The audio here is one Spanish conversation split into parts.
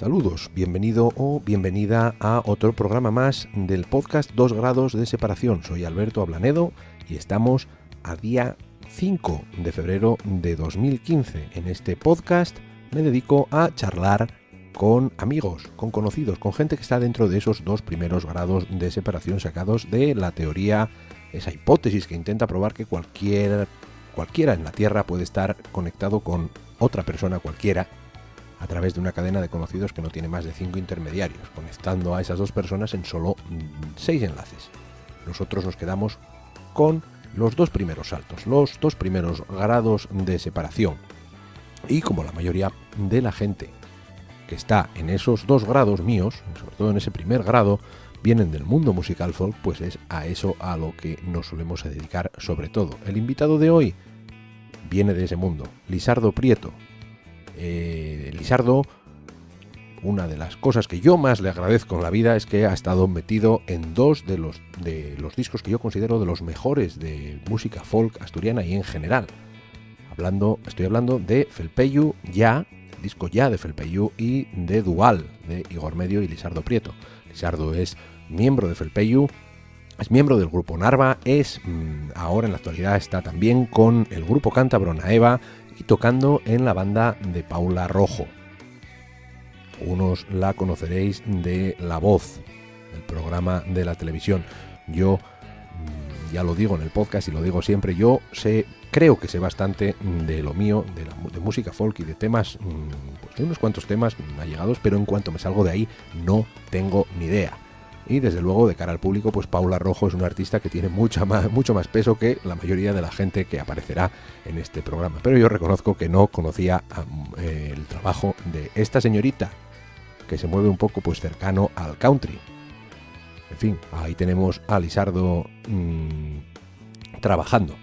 Saludos, bienvenido o bienvenida a otro programa más del podcast 2 grados de separación. Soy Alberto Ablanedo y estamos a día 5 de febrero de 2015. En este podcast me dedico a charlar con amigos, con conocidos, con gente que está dentro de esos 2 primeros grados de separación sacados de la teoría, esa hipótesis que intenta probar que cualquiera en la Tierra puede estar conectado con otra persona cualquiera a través de una cadena de conocidos que no tiene más de 5 intermediarios, conectando a esas 2 personas en solo 6 enlaces. Nosotros nos quedamos con los 2 primeros saltos, los 2 primeros grados de separación. Y como la mayoría de la gente que está en esos 2 grados míos, sobre todo en ese primer grado, vienen del mundo musical folk, pues es a eso a lo que nos solemos dedicar sobre todo. El invitado de hoy viene de ese mundo, Lisardo Prieto. Lisardo, una de las cosas que yo más le agradezco en la vida es que ha estado metido en 2 de los discos que yo considero de los mejores de música folk asturiana y en general. Estoy hablando de Felpeyu Ya, el disco Ya de Felpeyu, y de Dual de Igor Medio y Lisardo Prieto. Lisardo es miembro de Felpeyu, es miembro del grupo Narva, ahora en la actualidad está también con el grupo cántabro Naeva y tocando en la banda de Paula Rojo. Unos la conoceréis de La Voz, el programa de la televisión. Yo, ya lo digo en el podcast y lo digo siempre, creo que sé bastante de lo mío, de música folk y de temas, pues de unos cuantos temas allegados, pero en cuanto me salgo de ahí no tengo ni idea. Y desde luego, de cara al público, pues Paula Rojo es una artista que tiene mucho más peso que la mayoría de la gente que aparecerá en este programa. Pero yo reconozco que no conocía el trabajo de esta señorita, que se mueve un poco pues cercano al country. En fin, ahí tenemos a Lisardo trabajando.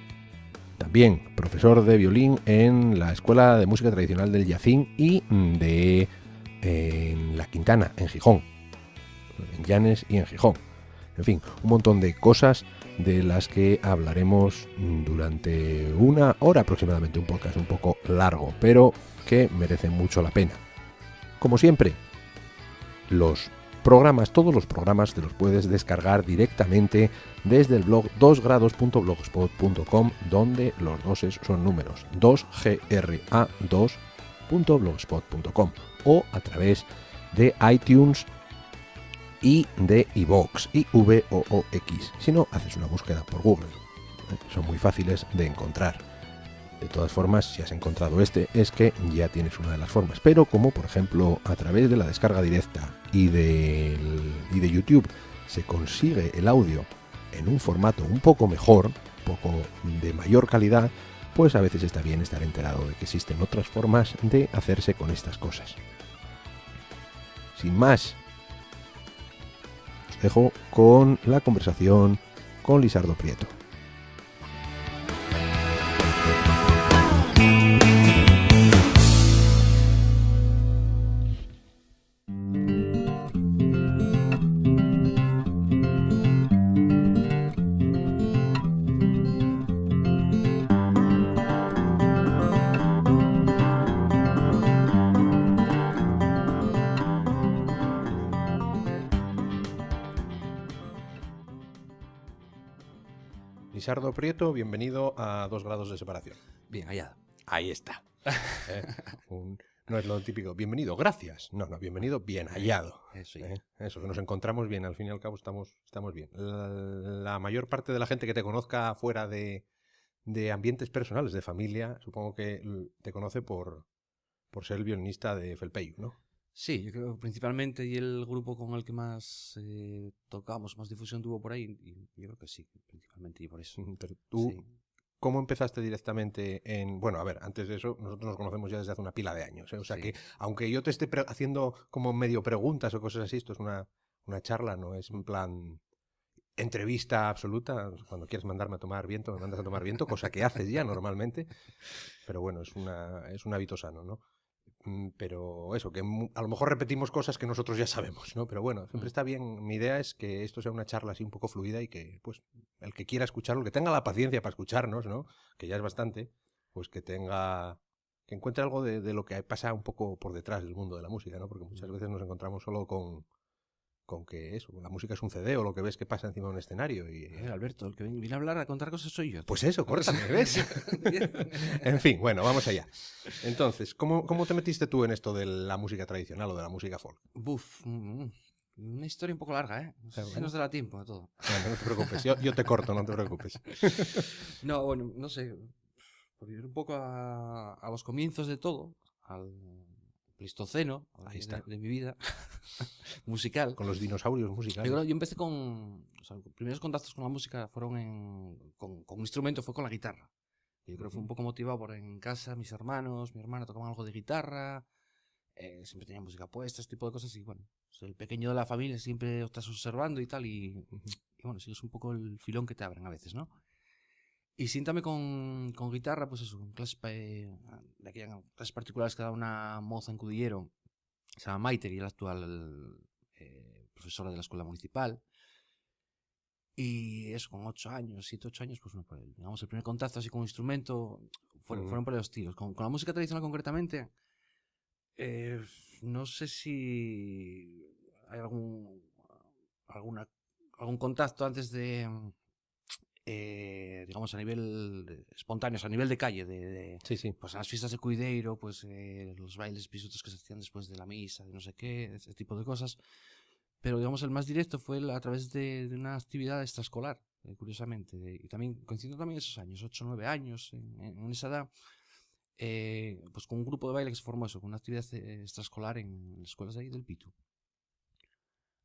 También profesor de violín en la Escuela de Música Tradicional del Yacín y en La Quintana, en Gijón. En Llanes y en Gijón. En fin, un montón de cosas de las que hablaremos durante 1 hora aproximadamente, un podcast un poco largo, pero que merece mucho la pena. Como siempre, todos los programas te los puedes descargar directamente desde el blog 2grados.blogspot.com, donde los 2 son números, 2gra2.blogspot.com, o a través de iTunes y de iVoox, IVOOX. Si no, haces una búsqueda por Google. Son muy fáciles de encontrar. De todas formas, si has encontrado es que ya tienes una de las formas. Pero como por ejemplo a través de la descarga directa y de YouTube se consigue el audio en un formato un poco mejor, un poco de mayor calidad, pues a veces está bien estar enterado de que existen otras formas de hacerse con estas cosas. Sin más, os dejo con la conversación con Lisardo Prieto. Lisardo Prieto, bienvenido a 2 grados de separación. Bien hallado. Ahí está. No es lo típico, bienvenido, gracias. No, bienvenido, bien hallado. Eso, Eso, que nos encontramos bien, al fin y al cabo estamos bien. La mayor parte de la gente que te conozca fuera de ambientes personales, de familia, supongo que te conoce por ser el violinista de Felpeyu, ¿no? Sí, yo creo principalmente y el grupo con el que más tocamos, más difusión tuvo por ahí, y yo creo que sí, principalmente y por eso. Pero tú, sí. ¿Cómo empezaste directamente en...? Bueno, a ver, antes de eso, nosotros nos conocemos ya desde hace una pila de años, ¿eh? O sea Sí. que, aunque yo te esté haciendo como medio preguntas o cosas así, esto es una charla, no es en plan entrevista absoluta. Cuando quieres mandarme a tomar viento, me mandas a tomar viento, cosa que haces ya normalmente. Pero bueno, es un hábito sano, ¿no? Pero eso, que a lo mejor repetimos cosas que nosotros ya sabemos, ¿no? Pero bueno, siempre está bien. Mi idea es que esto sea una charla así un poco fluida y que, pues, el que quiera escucharlo, el que tenga la paciencia para escucharnos, ¿no? Que ya es bastante, pues que tenga que encuentre algo de lo que pasa un poco por detrás del mundo de la música, ¿no? Porque muchas veces nos encontramos solo con que eso, la música es un CD o lo que ves que pasa encima de un escenario. Y, A ver, Alberto, el que viene a hablar, a contar cosas soy yo. pues eso, córtame, ¿ves? En fin, bueno, vamos allá. Entonces, ¿cómo te metiste tú en esto de la música tradicional o de la música folk? Buf, una historia un poco larga, ¿eh? No sé si nos dará tiempo de todo. Bueno, no te preocupes, yo te corto, no te preocupes. No, bueno, no sé, por ir un poco a los comienzos de todo, al Pleistoceno Ahí está. de mi vida musical. Con los dinosaurios musicales. Yo empecé con... O sea, los primeros contactos con la música fueron con un instrumento, fue con la guitarra. Yo creo que fue un poco motivado por en casa, mis hermanos, mi hermana tocaban algo de guitarra, siempre tenían música puesta, este tipo de cosas, y bueno, pues el pequeño de la familia siempre estás observando y tal, y bueno, sigues un poco el filón que te abren a veces, ¿no? Y síntame con guitarra, pues eso, en clases de aquellas clases particulares que daba una moza en Cudillero, se llama Maite, y es la actual profesora de la escuela municipal. Y eso, con 8 años, 7, 8 años, pues bueno, digamos, el primer contacto así con un instrumento fueron por los tiros. Con la música tradicional concretamente, no sé si hay algún contacto antes de, digamos, a nivel espontáneo, a nivel de calle, Sí. pues en las fiestas de Cuideiro, pues los bailes pisutos que se hacían después de la misa, de no sé qué, ese tipo de cosas. Pero, digamos, el más directo fue a través de una actividad extraescolar, curiosamente. Y también, coincidiendo también esos años, 8 o 9 años, en esa edad, pues con un grupo de baile que se formó eso, con una actividad extraescolar en las escuelas de ahí del Pitu.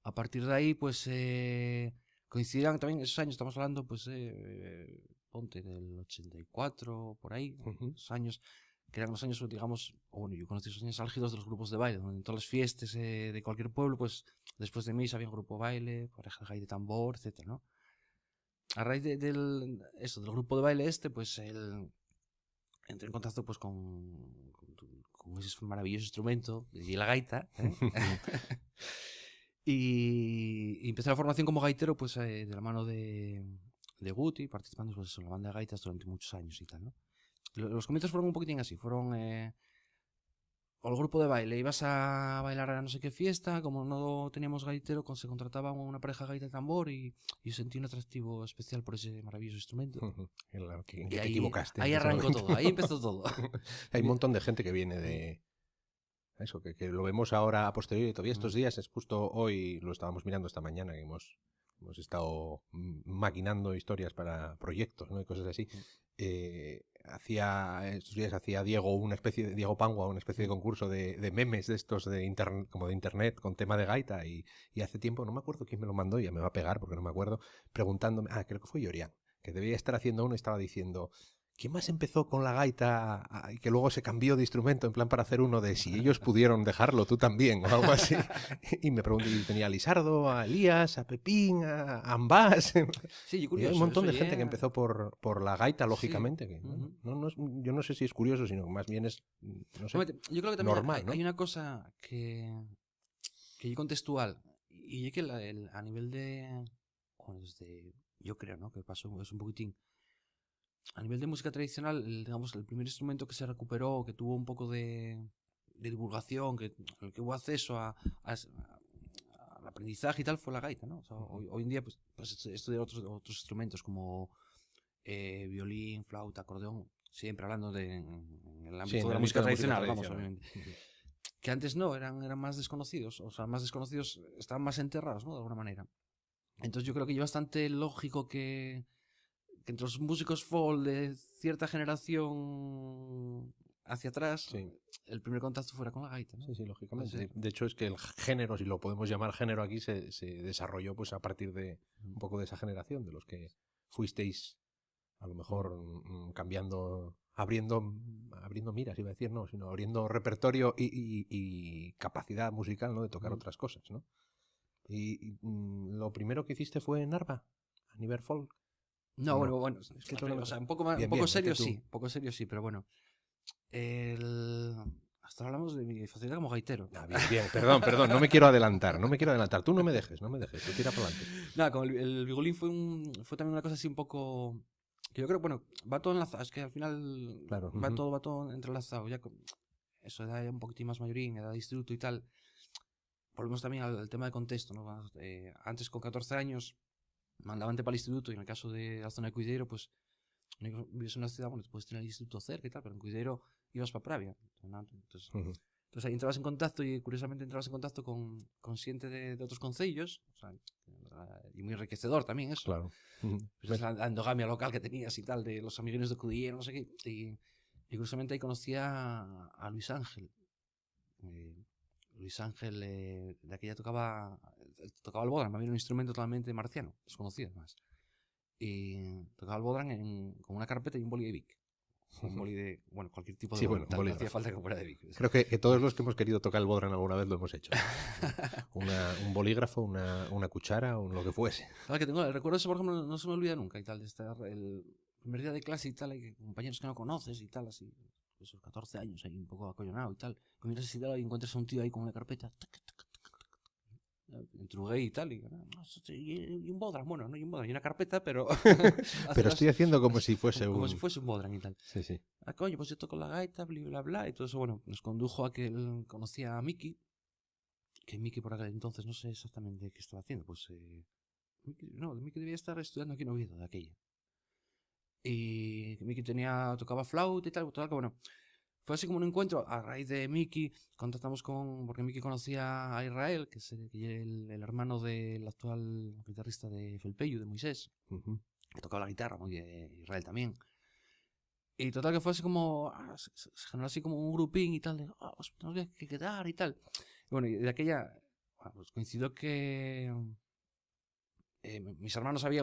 A partir de ahí, pues, coincidieron también esos años, estamos hablando, pues, ponte, del 84, por ahí, esos años, que eran los años, digamos, bueno, yo conocí esos años álgidos de los grupos de baile, donde en todas las fiestas de cualquier pueblo, pues, después de misa había un grupo de baile, pareja de tambor, etcétera, ¿no? A raíz del grupo de baile pues, entré en contacto, pues, con ese maravilloso instrumento, de la gaita, ¿eh? Y empecé la formación como gaitero, pues, de la mano de Guti, participando, pues, en la banda de gaitas durante muchos años y tal, ¿no? Los comienzos fueron un poquitín así, fueron o el grupo de baile, ibas a bailar a no sé qué fiesta, como no teníamos gaitero, se contrataba una pareja gaita de tambor y sentí un atractivo especial por ese maravilloso instrumento. ¿En qué te equivocaste? Ahí arrancó todo, ahí empezó todo. Hay un montón de gente que viene de eso, que lo vemos ahora a posteriori, todavía estos días, es justo hoy, lo estábamos mirando esta mañana, que hemos estado maquinando historias para proyectos, ¿no? Y cosas así. Estos días hacía Diego Pangua, una especie de concurso de memes de estos de internet, como de internet, con tema de gaita, y hace tiempo, no me acuerdo quién me lo mandó, ya me va a pegar porque no me acuerdo, preguntándome, creo que fue Yorian, que debía estar haciendo uno y estaba diciendo, ¿quién más empezó con la gaita y que luego se cambió de instrumento en plan para hacer uno de si ellos pudieron dejarlo, tú también, o algo así? Y me pregunté, y tenía a Lisardo, a Elías, a Pepín, a Ambás. Sí, curioso, hay un montón de gente que empezó por la gaita, lógicamente. Sí. Que, yo no sé si es curioso, sino más bien es, no sé, yo creo que también normal, ¿no? Hay una cosa que es contextual, y es que a nivel de... yo creo, ¿no? Que pasó es un poquitín. A nivel de música tradicional, digamos, el primer instrumento que se recuperó, que tuvo un poco de divulgación, el que hubo acceso al aprendizaje y tal, fue la gaita, ¿no? O sea, hoy en día, pues estudiar otros instrumentos como violín, flauta, acordeón, siempre hablando en el ámbito de la música tradicional, vamos, obviamente. Que antes no, eran más desconocidos, o sea, más desconocidos, estaban más enterrados, ¿no? De alguna manera. Entonces yo creo que es bastante lógico que entre los músicos folk de cierta generación hacia atrás, el primer contacto fuera con la gaita, ¿no? Sí, lógicamente. De hecho, es que el género, si lo podemos llamar género aquí, se desarrolló pues a partir de un poco de esa generación, de los que fuisteis a lo mejor cambiando, abriendo miras, iba a decir, no, sino abriendo repertorio y capacidad musical, ¿no? De tocar otras cosas, ¿no? Y lo primero que hiciste fue en Narva, a nivel folk. No, bueno, es que o sea, un poco serio sí, pero bueno. Hasta hablamos de mi facilidad como gaitero. Bien, perdón, no me quiero adelantar. Tú no me dejes, tú tira para adelante. Nada, como el violín fue también una cosa así un poco Que yo creo, bueno, va todo enlazado, es que al final Claro. va todo entrelazado. Ya con eso, edad ya un poquitín más mayorín, edad de instituto y tal. Volvemos también al tema de contexto, ¿no? Antes, con 14 años, mandaban para el instituto, y en el caso de la zona de Cuidero, pues, no vives en una ciudad, bueno, te puedes tener el instituto cerca y tal, pero en Cuidero ibas para Pravia, ¿no? Entonces ahí entrabas en contacto, y curiosamente entrabas en contacto con xente de otros concellos, o sea, y muy enriquecedor también eso. Claro. Pues la endogamia local que tenías y tal, de los amiguinos de Cudillero, no sé qué. Y curiosamente ahí conocí a Luis Ángel. Luis Ángel, de aquella tocaba el bodhrán, para mí era un instrumento totalmente marciano, desconocido además. Y tocaba el bodhrán con una carpeta y un boli de Vic. Un boli de, bueno, cualquier tipo de Sí, boli, bueno, tal, no hacía falta que fuera de Vic. Creo que todos los que hemos querido tocar el bodhrán alguna vez lo hemos hecho. Un bolígrafo, una cuchara o lo que fuese. Sabes que tengo el recuerdo ese, por ejemplo, no se me olvida nunca y tal, de estar el primer día de clase y tal, hay compañeros que no conoces y tal, así, esos 14 años ahí un poco acollonado y tal, comienzas así y encuentras a un tío ahí con una carpeta, entrugué y tal, y un bodhrán, bueno, no hay un bodhrán, hay una carpeta, pero pero estoy haciendo como si fuese como si fuese un bodhrán y tal. Sí, sí. Coño, pues yo toco la gaita, bla, bla, bla, y todo eso, bueno, nos condujo a que él conocía a Miki, que Miki por aquel entonces no sé exactamente qué estaba haciendo, pues Miki debía estar estudiando aquí en Oviedo, de aquella. Y Miki tocaba flauta y tal, total, que bueno, fue así como un encuentro. A raíz de Miki contactamos porque Miki conocía a Israel, que es el hermano del actual guitarrista de Felpeyu, de Moisés, que tocaba la guitarra, muy de Israel también. Y total, que fue así como, se generó así como un grupín y tal, de, pues tenemos que quedar y tal. Y bueno, y de aquella, pues coincidió que uno de mis hermanos había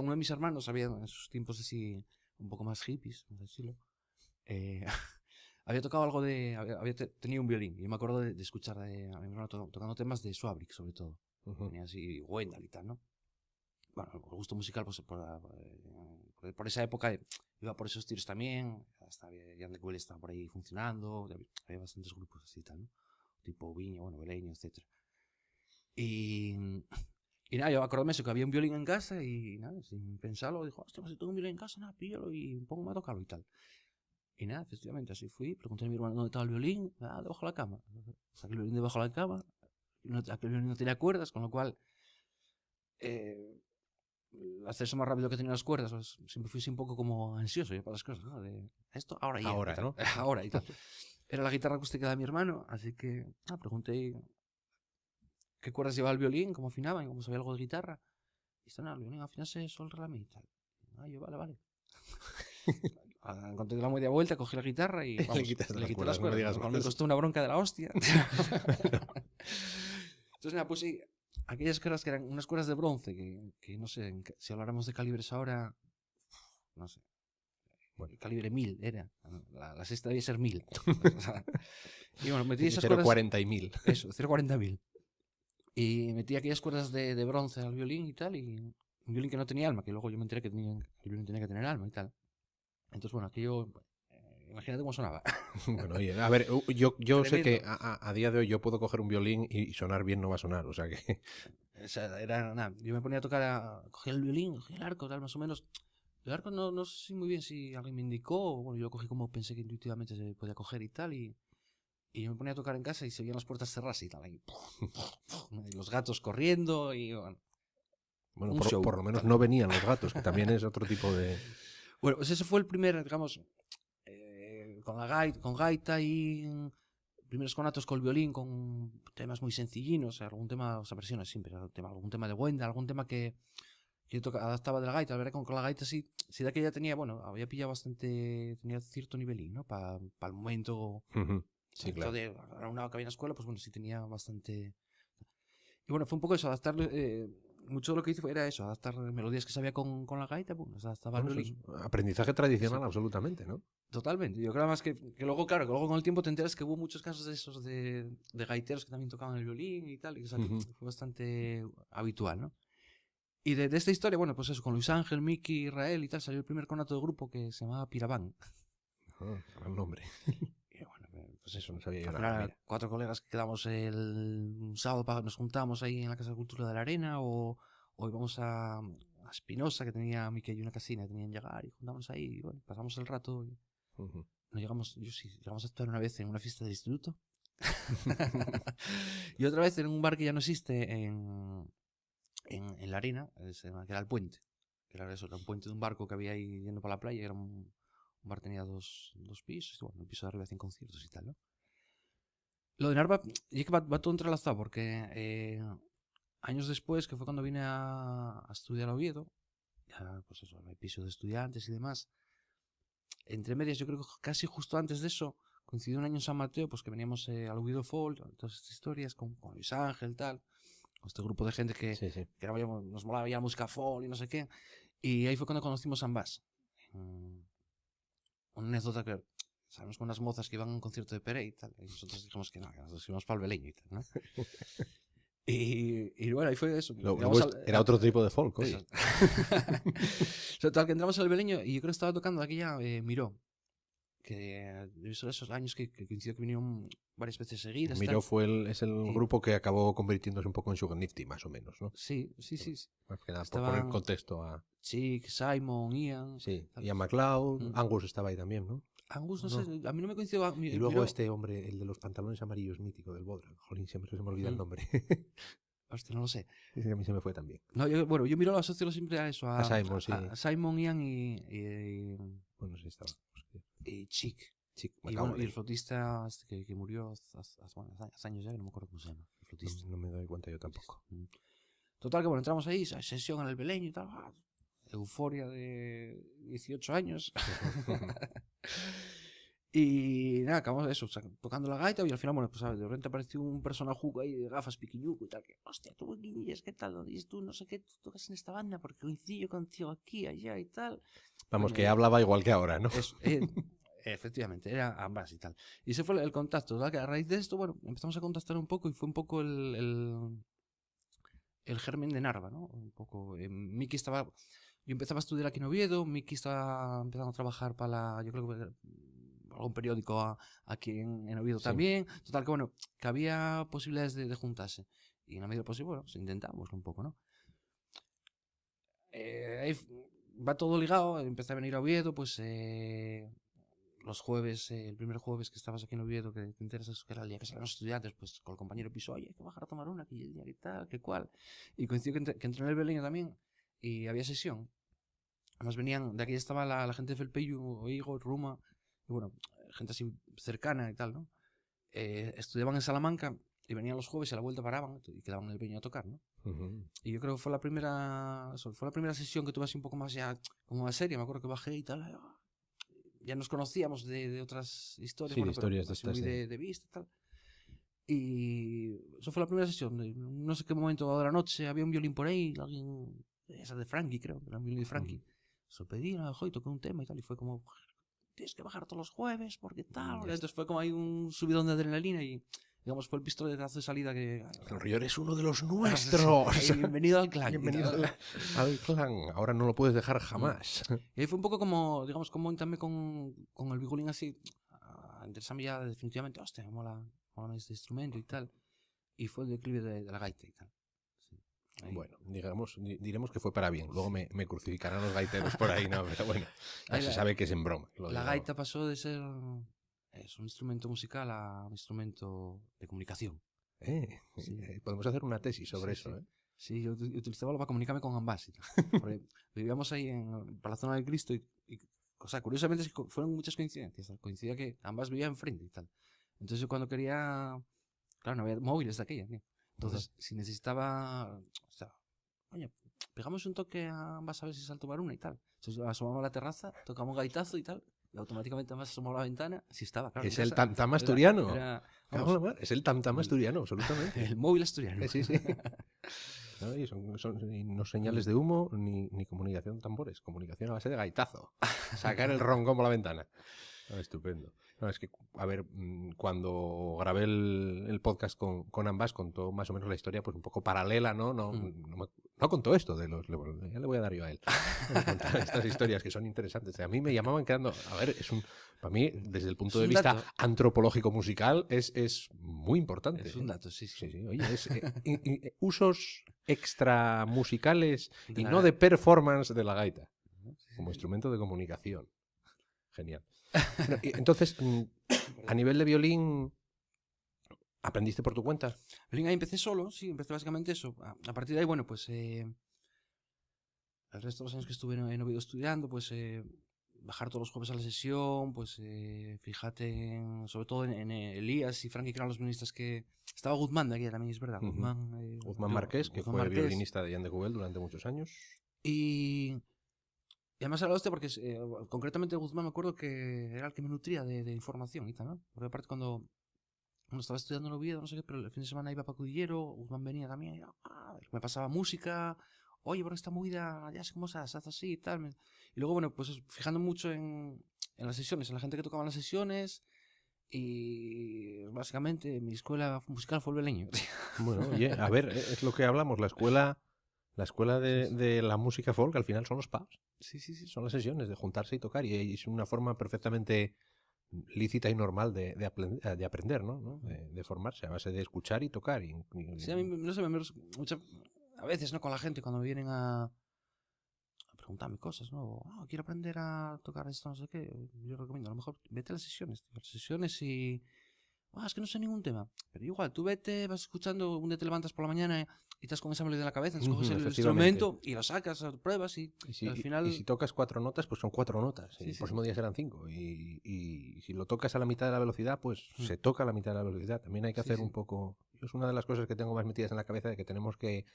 en esos tiempos así un poco más hippies, vamos a decirlo, había tocado algo había tenido un violín, y yo me acuerdo de escuchar a mi hermano tocando temas de Swabrick, sobre todo. Tenía así Wendell y tal, ¿no? Bueno, el gusto musical, pues por esa época iba por esos tiros también, hasta Jan de Cuel estaba por ahí funcionando, había bastantes grupos así y tal, ¿no? Tipo Viña, bueno, Beleño, etc. Y nada, yo acordé eso, que había un violín en casa, y nada, sin pensarlo, dijo, hostia, pues si tengo un violín en casa, nada, píllalo y pongo a tocarlo y tal. Y nada, efectivamente, así fui, pregunté a mi hermano dónde estaba el violín, debajo de la cama. Saqué el violín debajo de la cama, aquel violín no tenía cuerdas, con lo cual el acceso más rápido que tenía las cuerdas, pues, siempre fui un poco como ansioso para las cosas, ¿no? De esto, ahora, ¿no? Ahora y tal. Era la guitarra acústica de mi hermano, así que pregunté qué cuerdas llevaba el violín, cómo afinaban, cómo sabía algo de guitarra. Y dice, no, el violín afinase sol, re, la, mi y tal. Yo, vale. Encontré la media vuelta, cogí la guitarra y vamos, le quité las cuerdas. No me costó una bronca de la hostia. Entonces, nada, puse aquellas cuerdas que eran unas cuerdas de bronce, que no sé, si habláramos de calibres ahora, no sé, bueno, calibre 1000 era. La sexta debía ser 1000. O sea, y bueno, metí esas cuerdas. 0,40 y 1000. Eso, 0,40.000. Y metí aquellas cuerdas de bronce al violín y tal, y un violín que no tenía alma, que luego yo me enteré que el violín tenía que tener alma y tal. Entonces, bueno, aquello, imagínate cómo sonaba. Bueno, oye, a ver, yo sé que a día de hoy yo puedo coger un violín y sonar bien no va a sonar, o sea que... O sea, era nada, yo me ponía a tocar, cogía el violín, cogía el arco, tal, más o menos. El arco no sé muy bien si alguien me indicó, o bueno, yo lo cogí como pensé que intuitivamente se podía coger y tal, y yo me ponía a tocar en casa y se veían las puertas cerradas y tal, y los gatos corriendo y bueno. Bueno, por lo menos no venían los gatos, que también es otro tipo de... Bueno, pues ese fue el primer, digamos, con gaita y primeros conatos con el violín, con temas muy sencillinos, algún tema, o sea, versiones siempre, algún tema de Wendell, algún tema que yo adaptaba de la gaita. La verdad, con la gaita sí de aquella tenía, bueno, había pillado bastante, tenía cierto nivelín, ¿no? Para el momento. Sí, claro. Ahora una cabina escuela, pues bueno, sí tenía bastante. Y bueno, fue un poco eso, adaptar. Mucho de lo que hice era eso, adaptar melodías que sabía con la gaita, pues adaptaba el violín. Aprendizaje tradicional, absolutamente, ¿no? Totalmente. Yo creo más que luego, claro, que luego con el tiempo te enteras que hubo muchos casos de esos de gaiteros que también tocaban el violín y tal, y o sea, fue bastante habitual, ¿no? Y de esta historia, bueno, pues eso, con Luis Ángel, Miki, Israel y tal, salió el primer conato de grupo que se llamaba Piraván. Gran nombre. Y bueno, pues eso, no sabía yo nada. 4 colegas que quedamos el sábado, nos juntamos ahí en la Casa de Cultura de la Arena, o íbamos a Espinosa, que tenía Miquel y una casina, tenían llegar y juntábamos ahí, y bueno, pasamos el rato. Y no llegamos a actuar una vez en una fiesta del instituto. Y otra vez en un bar que ya no existe en la arena, que era el puente. Que era eso, era un puente de un barco que había ahí yendo para la playa. Era un bar, tenía dos pisos, y bueno, el piso de arriba hacían conciertos y tal, ¿no? Lo de Narva, y es que va todo entrelazado, porque años después, que fue cuando vine a estudiar a Oviedo, ya, pues eso, el piso de estudiantes y demás, entre medias, yo creo que casi justo antes de eso, coincidió un año en San Mateo, pues que veníamos al Oviedo Folk, todas estas historias, con Luis Ángel, tal, con este grupo de gente que nos molaba ya la música folk y no sé qué, y ahí fue cuando conocimos a Ambas. Una anécdota que sabemos con unas mozas que iban a un concierto de Pere y tal, y nosotros dijimos que no, que nosotros íbamos para el Beleño y tal, ¿no? Y bueno, ahí fue eso. Era otro tipo de folk, oye. Total, que entramos al Beleño y yo creo que estaba tocando aquí ya Miró. Que son esos años que coincidió que vinieron varias veces seguidas. Miró es el grupo que acabó convirtiéndose un poco en Sugar Nifty, más o menos, ¿no? Sí. Más que nada, por poner contexto a... Chick, Simon, Ian... Sí, Ian MacLeod, Angus estaba ahí también, ¿no? Angus, no sé, a mí no me coincidió... Y luego este hombre, el de los pantalones amarillos mítico del Bodra. Jolín, siempre se me olvida el nombre. Hostia, no lo sé. Sí, a mí se me fue también. No, yo Miró lo asocio siempre a eso, a Simon, sí. A Simon, Ian y bueno, sí estaba. Y Chick. Y el flautista que murió hace años ya, que no me acuerdo cómo se llama. El flautista. No me doy cuenta yo tampoco. Total, que bueno, entramos ahí, sesión en el Beleño y tal. Euforia de 18 años. Y nada, acabamos de eso, tocando la gaita y al final, bueno, pues de repente apareció un personaje ahí de gafas piquiñuco y tal, que, hostia, tú, Guinillas, ¿qué tal? ¿Dónde dices tú? No sé qué, tú tocas en esta banda porque coincido contigo aquí, allá y tal. Vamos, que hablaba igual que ahora, ¿no? Efectivamente, era ambas y tal. Y ese fue el contacto, ¿verdad? Que a raíz de esto, bueno, empezamos a contactar un poco y fue un poco el germen de Narva, ¿no? Un poco, Miki estaba... Yo empezaba a estudiar aquí en Oviedo, Miki estaba empezando a trabajar para yo creo que algún periódico aquí en Oviedo también. Total, que bueno, que había posibilidades de juntarse. Y en la medida posible, bueno, pues intentámoslo un poco, ¿no? Ahí va todo ligado, empecé a venir a Oviedo, pues los jueves, el primer jueves que estabas aquí en Oviedo, que te interesas que era el día que salían los estudiantes, pues con el compañero piso, oye, hay que bajar a tomar una, aquí el día que tal, que cual. Y coincidió que entré en el Beleño también y había sesión. Además venían, de aquí estaba la gente de Felpeyu, Igor, Ruma, y bueno, gente así cercana y tal, ¿no? Estudiaban en Salamanca y venían los jueves y a la vuelta paraban y quedaban en el Beleño a tocar, ¿no? Y yo creo que fue la primera sesión que tuve así un poco más ya, como más seria, me acuerdo que bajé y tal, ya nos conocíamos de otras historias, sí, bueno, historias de estas, muy de vista y tal. Y eso fue la primera sesión. No sé qué momento de la noche había un violín por ahí, alguien, esa de Frankie, creo, era un violín de Frankie. Se lo pedí, y toqué un tema y tal, y fue como, tienes que bajar todos los jueves, porque tal. Entonces fue como ahí un subidón de adrenalina y, digamos, fue el pistoletazo de salida que... Río, eres uno de los nuestros. Bienvenido al clan. Bienvenido al clan. Ahora no lo puedes dejar jamás. Y ahí fue un poco como, digamos, como también con el bigulín así, interesarme ya definitivamente, hostia, me mola este instrumento y tal. Y fue el declive de la gaita y tal. Ahí. Bueno, diremos que fue para bien. Luego me crucificarán los gaiteros por ahí, ¿no? Pero bueno, ya se sabe que es en broma. La gaita pasó de ser un instrumento musical a un instrumento de comunicación. Sí. Podemos hacer una tesis sobre eso, ¿eh? Sí, yo utilizaba para comunicarme con ambas. Porque vivíamos ahí para la zona del Cristo y o sea, curiosamente fueron muchas coincidencias. Coincidía que ambas vivían enfrente y tal. Entonces yo cuando quería... Claro, no había móviles de aquella, ¿no? Entonces, si necesitaba, o sea, oye, pegamos un toque a ambas a ver si salto tomar una y tal. Entonces asomamos a la terraza, tocamos gaitazo y tal, y automáticamente ambas asomamos a la ventana, así estaba, claro. Es el tam-tam asturiano. Es el tam-tam asturiano, absolutamente. El móvil asturiano. Sí. No, y son no señales de humo ni comunicación de tambores, comunicación a base de gaitazo. Sacar el roncón por la ventana. Estupendo. No, es que, a ver, cuando grabé el podcast con ambas, contó más o menos la historia, pues un poco paralela, ¿no? No contó esto, ya le voy a dar yo a él. Contar estas historias que son interesantes. A mí me llamaban quedando, a ver, para mí, desde el punto de vista antropológico musical, es muy importante. Es un dato, sí. Oye, usos extra musicales De y la no ga- de performance de la gaita, Sí, como sí, instrumento de comunicación. Genial. Bueno, y entonces, a perdón. nivel de violín, ¿aprendiste por tu cuenta? Violín, ahí empecé solo, sí, empecé básicamente eso. A partir de ahí, bueno, pues el resto de los años que estuve en Oviedo estudiando, pues bajar todos los jueves a la sesión, pues fíjate sobre todo en Elías y Frankie, que eran los violinistas que... Estaba Guzmán de aquí también, es verdad, Ujú. Guzmán, Guzmán Marqués, que Guzmán fue Marqués. violinista de Jan de Cubel durante muchos años. Y además era la hostia porque concretamente Guzmán me acuerdo que era el que me nutría de información y tal, ¿no? Porque aparte cuando estaba estudiando en Oviedo, no sé qué, pero el fin de semana iba para Cudillero, Guzmán venía también, y me pasaba música, oye, por esta movida, ya sé cómo se hace así y tal. Y luego, bueno, pues fijando mucho en las sesiones, en la gente que tocaba en las sesiones, y básicamente mi escuela musical fue el Beleño. Bueno, oye, a ver, es lo que hablamos, la escuela Sí, sí, de la música folk al final son los pubs, sí, sí, sí. son las sesiones de juntarse y tocar y es una forma perfectamente lícita y normal de aprender, ¿no? ¿No? De formarse a base de escuchar y tocar. Sí, a mí, no sé, a veces, ¿no? Con la gente cuando vienen a preguntarme cosas, ¿no? Quiero aprender a tocar esto, no sé qué. Yo recomiendo, a lo mejor vete a las sesiones, tío. A las sesiones y... es que no sé ningún tema. Pero igual, tú vete, vas escuchando, un día te levantas por la mañana y estás con esa melodía en la cabeza, entonces coges Ujú, el efectivamente. instrumento y lo sacas, pruebas y al Y final... si tocas 4 notas, pues son 4 notas. Y Sí, el sí, sí. próximo día serán 5. Y si lo tocas a la mitad de la velocidad, pues Mm. se toca a la mitad de la velocidad. También hay que Sí, hacer un sí. poco... Es una de las cosas que tengo más metidas en la cabeza de que tenemos que...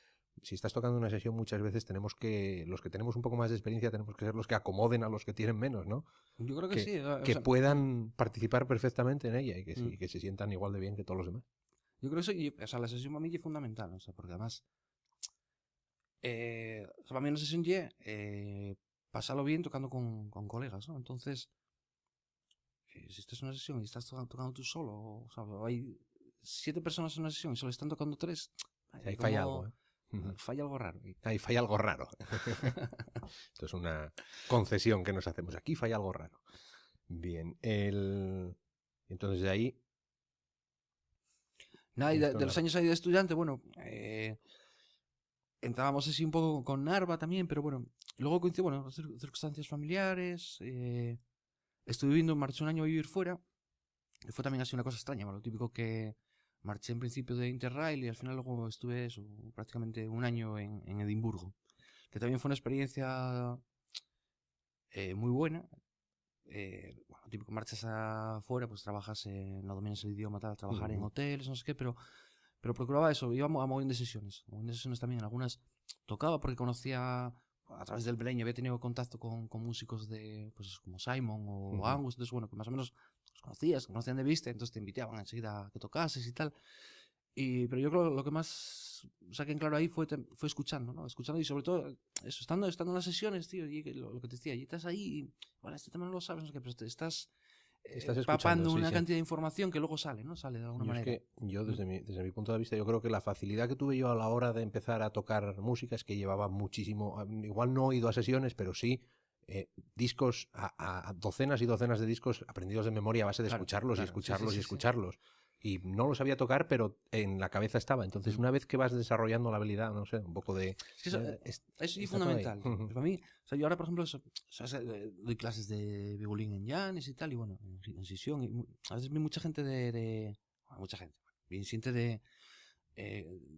Si estás tocando una sesión, muchas veces tenemos que... Los que tenemos un poco más de experiencia tenemos que ser los que acomoden a los que tienen menos, ¿no? Yo creo que Que, sí. O que sea, puedan participar perfectamente en ella y mm. que se sientan igual de bien que todos los demás. Yo creo que eso, o sea, la sesión para mí es fundamental, o sea, porque además, o sea, para mí una sesión es pasarlo bien tocando con colegas, ¿no? Entonces, si estás en una sesión y estás tocando tú solo, o sea, hay 7 personas en una sesión y solo están tocando 3, Sí, ahí falla algo, como ¿eh? Ujú. falla algo raro. Ahí falla algo raro. Esto es una concesión que nos hacemos. Aquí falla algo raro. Bien, entonces de ahí, Nada, y esto de en la... los años ahí de estudiante, bueno, entrábamos así un poco con Narva también, pero bueno, luego coincidió, bueno, circunstancias familiares, estuve viviendo, marché un año a vivir fuera, y fue también así una cosa extraña, bueno, lo típico que marché en principio de Interrail y al final luego estuve eso, prácticamente un año en Edimburgo, que también fue una experiencia muy buena. Bueno, típico marchas afuera, pues trabajas, no dominas el idioma, tal, trabajar en Ujú. hoteles, no sé qué, pero procuraba eso, iba a mogollón de sesiones también, algunas tocaba porque conocía a través del Beleño, había tenido contacto con músicos de, pues como Simon o Ujú. Angus, entonces bueno, que más o menos los conocían de vista, entonces te invitaban enseguida a que tocases y tal. Pero yo creo que lo que más saqué en claro ahí fue escuchando, ¿no? Escuchando y sobre todo eso, estando en las sesiones, tío, y lo que te decía, y estás ahí, y, bueno, este tema no lo sabes, no sé qué, pero te estás Estás escuchando, papando sí, una sí. cantidad de información que luego sale, ¿no? Sale de alguna Yo es manera. que, yo Mm. desde mi punto de vista, yo creo que la facilidad que tuve yo a la hora de empezar a tocar música es que llevaba muchísimo, igual no he ido a sesiones, pero sí discos, a docenas y docenas de discos aprendidos de memoria a base de Claro, escucharlos y claro, sí, sí, escucharlos y sí, sí. escucharlos. Y no los sabía tocar, pero en la cabeza estaba. Entonces, Mm. una vez que vas desarrollando la habilidad, no sé, un poco de... Es que eso, eso es está todo ahí. fundamental. Pues para mí, o sea, yo ahora, por ejemplo, doy clases de violín en Llanes y tal, y bueno, en sesión. Y a veces vi mucha gente bueno, mucha gente, bien siente de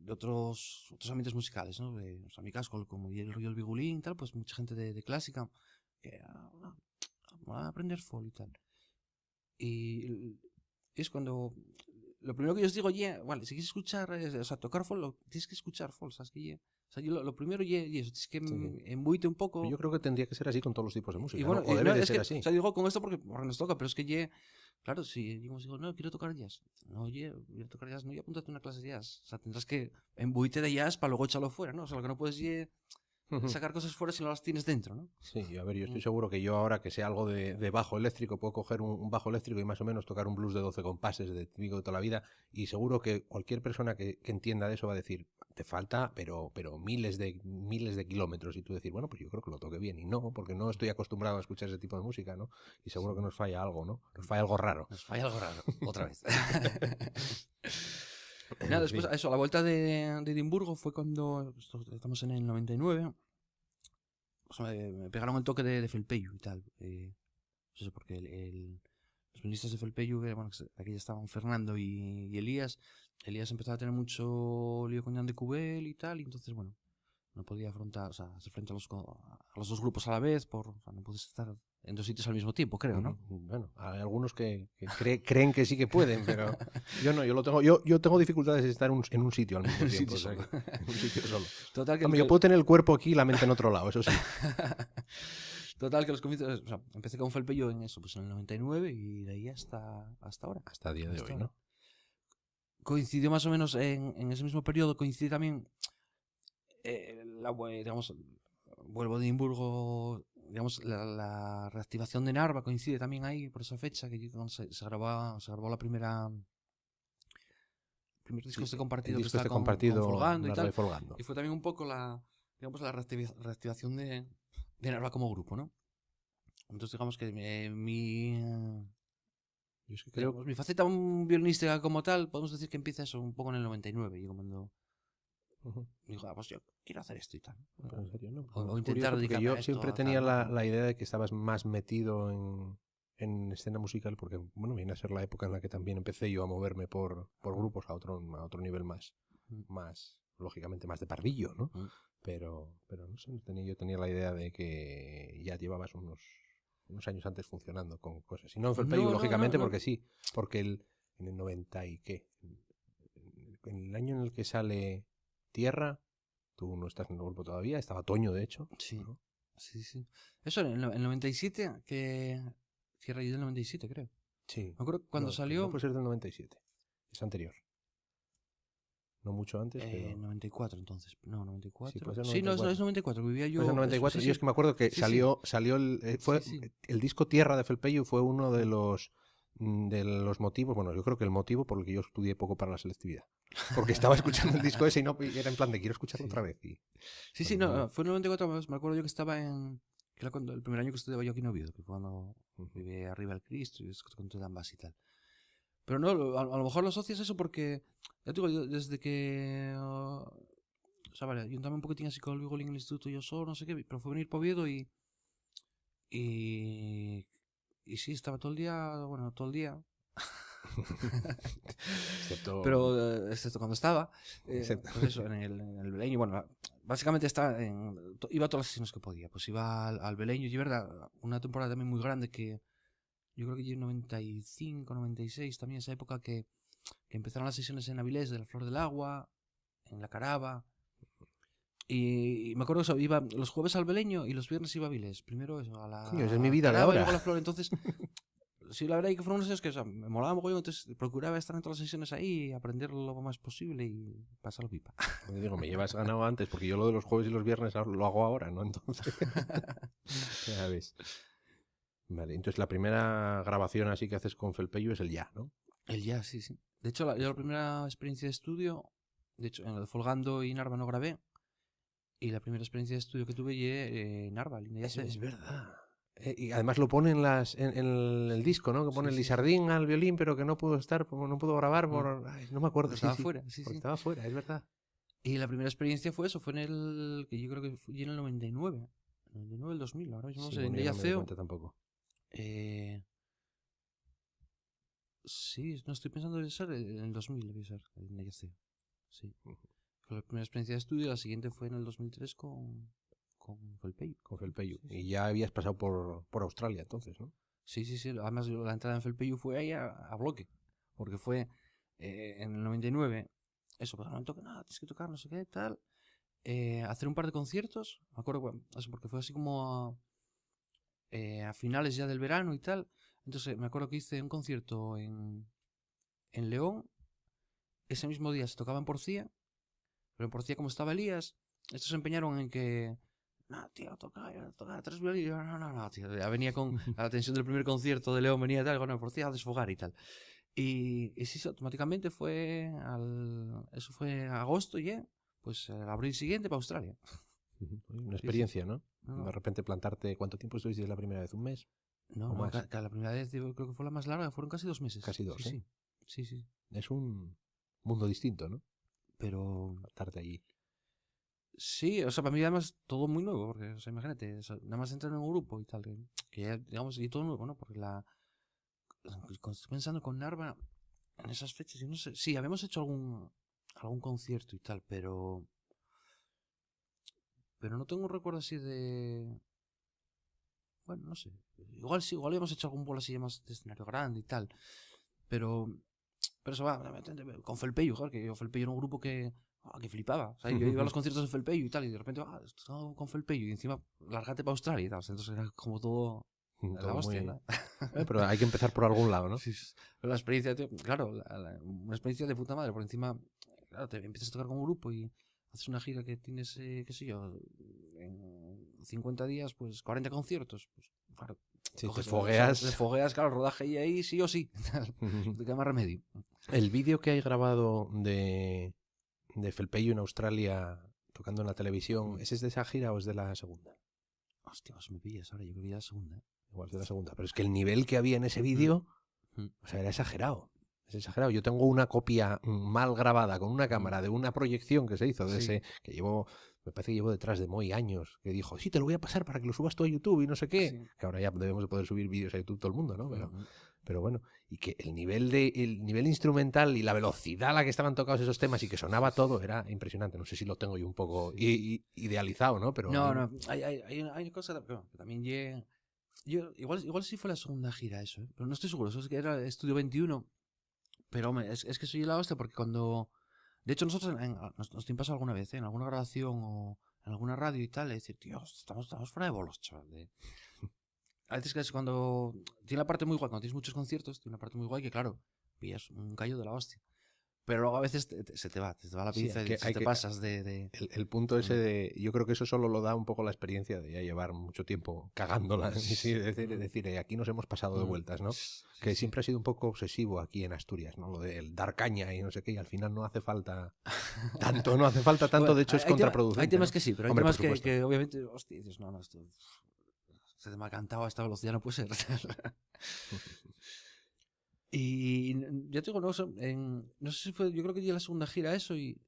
otros ámbitos musicales, ¿no? O sea, en mi caso, como y el rollo del violín y tal, pues mucha gente de clásica que a aprender folk y tal. Y es cuando lo primero que yo os digo, vale, si quieres escuchar, o sea, tocar folk, tienes que escuchar folk, ¿sabes qué? O sea, yo lo primero, y eso, tienes que Sí. embuirte un Yo poco. creo que tendría que ser así con todos los tipos de Y música, ¿no? bueno, O debe no, de es ser que, o así. sea, digo con esto porque nos toca, pero es que claro, si digo, no, quiero tocar jazz. No, quiero tocar jazz, no, y apúntate a una clase de jazz. O sea, tendrás que embuirte de jazz para luego echarlo fuera, ¿no? O sea, lo que no puedes sacar cosas fuera si no las tienes dentro, ¿no? Sí, a ver, yo Mm. estoy seguro que yo ahora que sé algo de bajo eléctrico, puedo coger un bajo eléctrico y más o menos tocar un blues de 12 compases de típico de toda la vida, y seguro que cualquier persona que entienda de eso va a decir, te falta, pero miles de kilómetros, y tú decir, bueno, pues yo creo que lo toqué bien, y no, porque no estoy acostumbrado a escuchar ese tipo de música, ¿no? Y seguro que Sí. nos falla algo, ¿no? Nos falla algo raro. Nos falla algo raro, otra vez. Y nada, después, eso, a la vuelta de Edimburgo fue cuando, estamos en el 99, pues me pegaron el toque de Felpeyu y tal. Pues eso, porque los violinistas de Felpeyu, bueno, aquí ya estaban Fernando y Elías. Elías empezaba a tener mucho lío con Jan de Cubel y tal, y entonces, bueno, no podía afrontar, o sea, hacer frente a los dos grupos a la vez, o sea, no puedes estar en dos sitios al mismo tiempo, creo, ¿no? Bueno, hay algunos que creen que sí que pueden, pero yo no, yo tengo dificultades en estar en un sitio al mismo tiempo. O sea, en un sitio solo. Total, que yo puedo tener el cuerpo aquí y la mente en otro lado, eso sí. Total, que los comienzos, o sea, empecé con Felpeyu en eso, pues en el 99 y de ahí hasta ahora. Hasta el día de hoy, ¿no? Coincidió más o menos en ese mismo periodo, coincidió también, digamos, vuelvo de Edimburgo, digamos, la reactivación de Narva coincide también ahí por esa fecha, que se grabó el primer disco compartido, el disco que está compartido con Folgando y tal. Folgando. Y fue también un poco la reactivación de Narva como grupo, ¿no? Entonces digamos que mi faceta violinística como tal, podemos decir que empieza eso un poco en el 99, yo cuando digo, pues yo quiero hacer esto y tal. ¿En serio? No, o intentar dedicarme a esto. Yo siempre tenía la idea de que estabas más metido en escena musical, porque bueno, viene a ser la época en la que también empecé yo a moverme por grupos a otro nivel más, lógicamente más de pardillo, ¿no? Pero no sé, yo tenía la idea de que ya llevabas unos años antes funcionando con cosas. Y no en Felpeyu, lógicamente, porque sí, porque en el 90 y qué, en el año en el que sale Tierra, tú no estás en el grupo todavía, estaba Toño, de hecho. Sí, ¿no? sí. Eso, en el 97, que Tierra y del 97, creo. Sí. Me acuerdo cuando salió... No puede ser del 97, es anterior. No mucho antes, pero... 94 entonces. No, 94. Sí, puede ser 94. Sí, no, es 94, vivía yo... Puede ser 94, y es que me acuerdo que salió el disco Tierra de Felpeyu fue uno de los motivos, bueno, yo creo que el motivo por el que yo estudié poco para la selectividad. Porque estaba escuchando el disco ese y era en plan de quiero escucharlo otra vez. No, fue en 94, me acuerdo yo que estaba que era cuando el primer año que estudiaba yo aquí en Oviedo, que fue cuando viví arriba el Cristo y con todo ambas y tal. Pero no, a lo mejor lo asocias eso porque, ya te digo, yo desde que... o sea, vale, yo también un poquitín así con el violín en el instituto yo solo, no sé qué, pero fue venir para Oviedo y sí, estaba todo el día. Excepto cuando estaba, pues eso, en el Beleño, bueno, básicamente iba a todas las sesiones que podía, pues iba al Beleño, y verdad, una temporada también muy grande que yo creo que en 95, 96, también esa época que empezaron las sesiones en Avilés de la Flor del Agua, en la Carava. Y me acuerdo que iba los jueves al Beleño y los viernes iba a Avilés. Primero eso, a la Coño, esa es mi vida Carava de ahora. y luego a la Flor. Entonces, sí, la verdad es que fueron unos años que, o sea, me molaba mogollón, entonces procuraba estar en todas las sesiones ahí, aprender lo más posible y pasarlo pipa. Pues digo, me llevas ganado antes, porque yo lo de los jueves y los viernes lo hago ahora, ¿no? Entonces, ya ves. Vale, entonces la primera grabación así que haces con Felpeyu es el Ya, ¿no? El Ya, sí. De hecho, yo la primera experiencia de estudio, de hecho, en el de Folgando y Narva no grabé, y la primera experiencia de estudio que tuve en Narva, Es verdad. Y además lo pone en el disco, ¿no? Que pone el Lizardín al violín, pero que no pudo grabar no me acuerdo. Estaba fuera, porque estaba fuera, es verdad. Y la primera experiencia fue eso, fue que yo creo que fue en el 99. El 2000, ahora mismo no sé, en Deyaceo. No tampoco. Sí, no estoy pensando debe ser en el 2000, debe ser, en Deyaceo. Sí. Fue la primera experiencia de estudio, la siguiente fue en el 2003 con Felpeyu. Con Felpeyu. Sí. Y ya habías pasado por Australia entonces, ¿no? Sí. Además, la entrada en Felpeyu fue ahí a bloque. Porque fue en el 99. Eso, pues no me toca nada, tienes que tocar, no sé qué, tal. Hacer un par de conciertos. Me acuerdo, bueno, eso porque fue así como a finales ya del verano y tal. Entonces, me acuerdo que hice un concierto en León. Ese mismo día se tocaba en Porcía. Pero en Porcía, como estaba Elías, estos se empeñaron en que... No, tío, tocar 3 violines. No, tío. Ya venía con la tensión del primer concierto de León, venía tal, bueno, Porcía a desfogar y tal. Y sí, automáticamente eso fue agosto ya, pues el abril siguiente para Australia. Una experiencia, ¿no? De repente plantarte, ¿cuánto tiempo estuviste la primera vez? ¿Un mes? No, la primera vez creo que fue la más larga, fueron casi 2 meses. Casi 2, sí. Es un mundo distinto, ¿no? Pero Estarte allí. sí, o sea, para mí además todo muy nuevo, porque, o sea, imagínate, o sea, nada más entrar en un grupo y tal, que ya, digamos, y todo nuevo, ¿no? Porque estoy pensando con Narva en esas fechas, yo no sé, sí, habíamos hecho algún concierto y tal, pero no tengo un recuerdo así de, bueno, no sé, igual sí, igual habíamos hecho algún bolo así más de escenario grande y tal, pero, pero eso va, con Felpeyo, joder, que yo Felpeyo era un grupo que flipaba, o sea, yo iba a los conciertos de Felpeyo y tal, y de repente, estaba con Felpeyo y encima largate para Australia y tal, o sea, entonces era como todo la Todo hostia, muy... ¿no? Pero hay que empezar por algún lado, ¿no? Sí, pero la experiencia, tío, claro, una experiencia de puta madre, por encima, claro, te empiezas a tocar con un grupo y haces una gira que tienes, qué sé yo, en 50 días, pues 40 conciertos, pues claro, Si te coges, te fogueas... fogueas, claro, rodaje y ahí sí o sí, no te queda más remedio. El vídeo que hay grabado de Felpeyo en Australia tocando en la televisión, ¿ese es de esa gira o es de la segunda? Hostia, pues me pillas ahora, yo creo que ya la segunda, ¿eh? Igual es de la segunda. Pero es que el nivel que había en ese vídeo, o sea, era exagerado. Es exagerado. Yo tengo una copia mal grabada con una cámara de una proyección que se hizo de Sí. ese, que llevo, me parece que llevo detrás de Moy años, que dijo, sí, te lo voy a pasar para que lo subas tú a YouTube y no sé qué. Sí. Que ahora ya debemos de poder subir vídeos a YouTube todo el mundo, ¿no? Ujú. Pero bueno, y que el nivel instrumental y la velocidad a la que estaban tocados esos temas y que sonaba todo era impresionante. No sé si lo tengo yo un poco idealizado, ¿no? Pero a No, mí... no, hay una cosa que también igual sí fue la segunda gira eso, ¿eh? Pero no estoy seguro, eso es que era Estudio 21. Pero hombre, es que soy la hostia porque cuando... De hecho, nosotros nos tiene pasado alguna vez, ¿eh? En alguna grabación o en alguna radio y tal, es decir, tío, estamos fuera de bolos, chaval. A veces que es cuando... Tiene la parte muy guay, cuando tienes muchos conciertos, tiene una parte muy guay que, claro, pillas un callo de la hostia. Pero luego a veces se te va la Sí, pinza y se te pasas de... el punto ese de... Yo creo que eso solo lo da un poco la experiencia de ya llevar mucho tiempo cagándola. Sí, decir, aquí nos hemos pasado de vueltas, ¿no? Que siempre ha sido un poco obsesivo aquí en Asturias, ¿no? Lo del dar caña y no sé qué, y al final no hace falta tanto, no hace falta tanto, Bueno, de hecho es contraproducente. hay temas ¿no? que sí, pero hay Hombre, por temas supuesto. que obviamente, hostia, dices, no, esto se me ha cantado a esta velocidad, no puede ser. Y ya te digo, no, no sé si fue, yo creo que ya la segunda gira eso y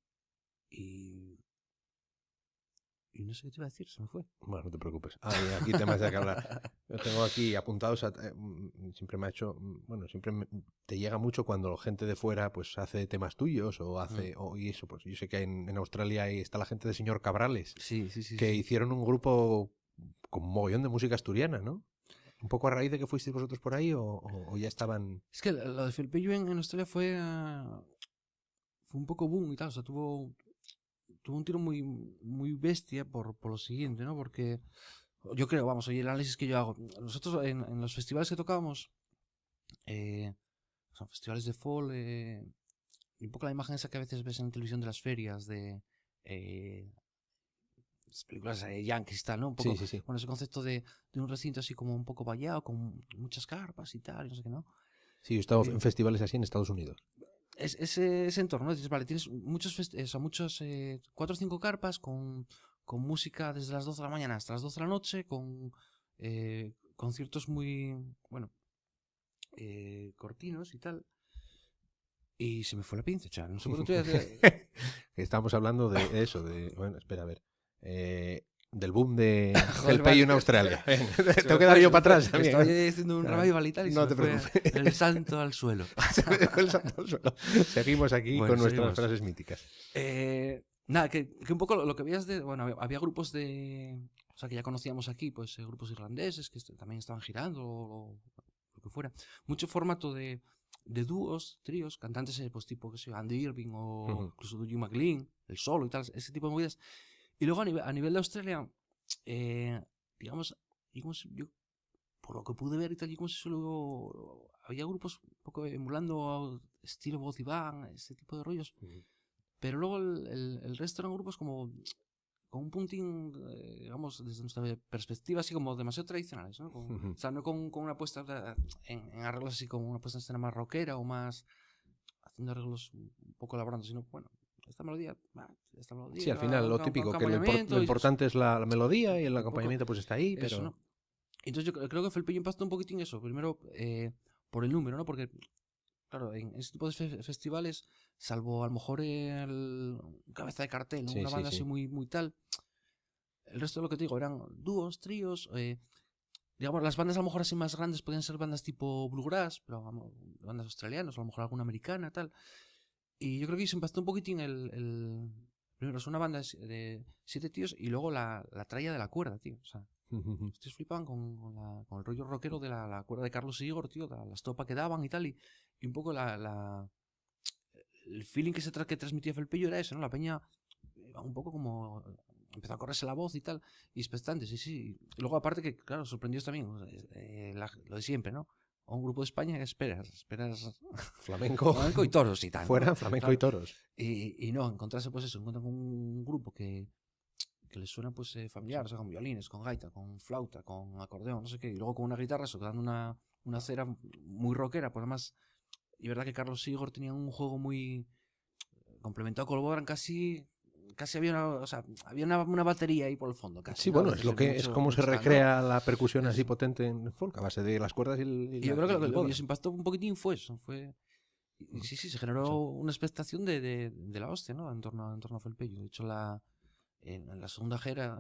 no sé qué te iba a decir, se me fue. Bueno, no te preocupes. Aquí temas de que hablar. Yo tengo aquí apuntados, siempre me ha hecho, bueno, te llega mucho cuando gente de fuera pues hace temas tuyos o hace, y eso, pues yo sé que en Australia ahí está la gente de Señor Cabrales, Sí. que hicieron un grupo con mogollón de música asturiana, ¿no? ¿Un poco a raíz de que fuisteis vosotros por ahí o ya estaban...? Es que lo de Felpeyo en Australia fue un poco boom y tal, o sea, tuvo un tiro muy bestia por lo siguiente, ¿no? Porque yo creo, vamos, oye, el análisis que yo hago, nosotros en los festivales que tocábamos, son festivales de folk, y un poco la imagen esa que a veces ves en televisión de las ferias, de las películas yankees y tal, ¿no? Un poco, Sí. bueno, ese concepto de un recinto así como un poco vallado, con muchas carpas y tal, y no sé qué, ¿no? Sí, yo he estado en festivales así en Estados Unidos. Ese entorno, dices, vale, tienes muchos 4 o 5 carpas con música desde las 12 de la mañana hasta las 12 de la noche, con conciertos muy, bueno, cortinos y tal. Y se me fue la pinza, chaval. No sé por qué Estamos hablando de eso, bueno, espera, a ver. Del boom de Joder, Felpeyo en Australia. Tengo que dar yo para atrás también. Estaba haciendo un revival y tal y No se te me fue preocupes. el salto al suelo. Se me dejó el salto al suelo. Seguimos aquí Bueno, con nuestras seguimos. frases míticas. Nada, que un poco lo que veías de... Bueno, había grupos o sea, que ya conocíamos aquí, pues grupos irlandeses que también estaban girando o lo que fuera. Mucho formato de dúos, tríos, cantantes pues tipo, que sé, Andy Irving o incluso Hugh McLean, el solo y tal, ese tipo de movidas. Y luego a nivel de Australia, digamos, yo por lo que pude ver y tal, yo como si solo había grupos un poco emulando estilo voz y band, ese tipo de rollos. Pero luego el resto eran grupos como con un puntín, digamos, desde nuestra perspectiva, así como demasiado tradicionales, ¿no? O sea, no con una puesta en arreglos así como una puesta en escena más rockera o más haciendo arreglos un poco elaborando, sino, bueno, esta melodía. Sí, al final lo típico, que lo importante es la melodía y el acompañamiento pues está ahí, pero... Eso, ¿no? Entonces yo creo que Felpeyo impactó un poquitín eso. Primero, por el número, ¿no? Porque claro, en ese tipo de festivales, salvo a lo mejor el cabeza de cartel, ¿no? Sí, Una sí, banda así sí. muy tal, el resto de lo que te digo eran dúos, tríos, digamos, las bandas a lo mejor así más grandes podían ser bandas tipo bluegrass, pero vamos, bandas australianas, o a lo mejor alguna americana, tal. Y yo creo que se impactó un poquitín primero, es una banda de 7 tíos y luego la tralla de la cuerda, tío. O sea, estos flipaban con el rollo rockero de la cuerda de Carlos y Igor, tío, la estopa que daban y tal, y un poco el feeling que transmitía Felpello era eso, ¿no? La peña iba un poco como empezó a correrse la voz y tal, y expectante, sí, sí. Y luego aparte que, claro, sorprendió también, lo de siempre, ¿no? A un grupo de España que esperas Flamenco, flamenco y toros y tal, ¿no? fuera flamenco y Claro. toros. Y no, encontrarse pues eso, encuentran un grupo que les suena pues familiar, o sea, con violines, con gaita, con flauta, con acordeón, no sé qué, y luego con una guitarra, eso, dando una cera muy rockera, por además, y verdad que Carlos Igor tenía un juego muy complementado con el Bogdan, casi había o sea, había una batería ahí por el fondo, casi, Sí, ¿no? bueno, es como se Mucho ska, ¿no? recrea la percusión así Eso. potente en folk, a base de las cuerdas Y yo creo que y el lo que bodhrán. les impactó un poquitín fue eso, y sí, se generó Eso. una expectación de la hostia, ¿no? En torno a Felpello. De hecho, en la segunda gira,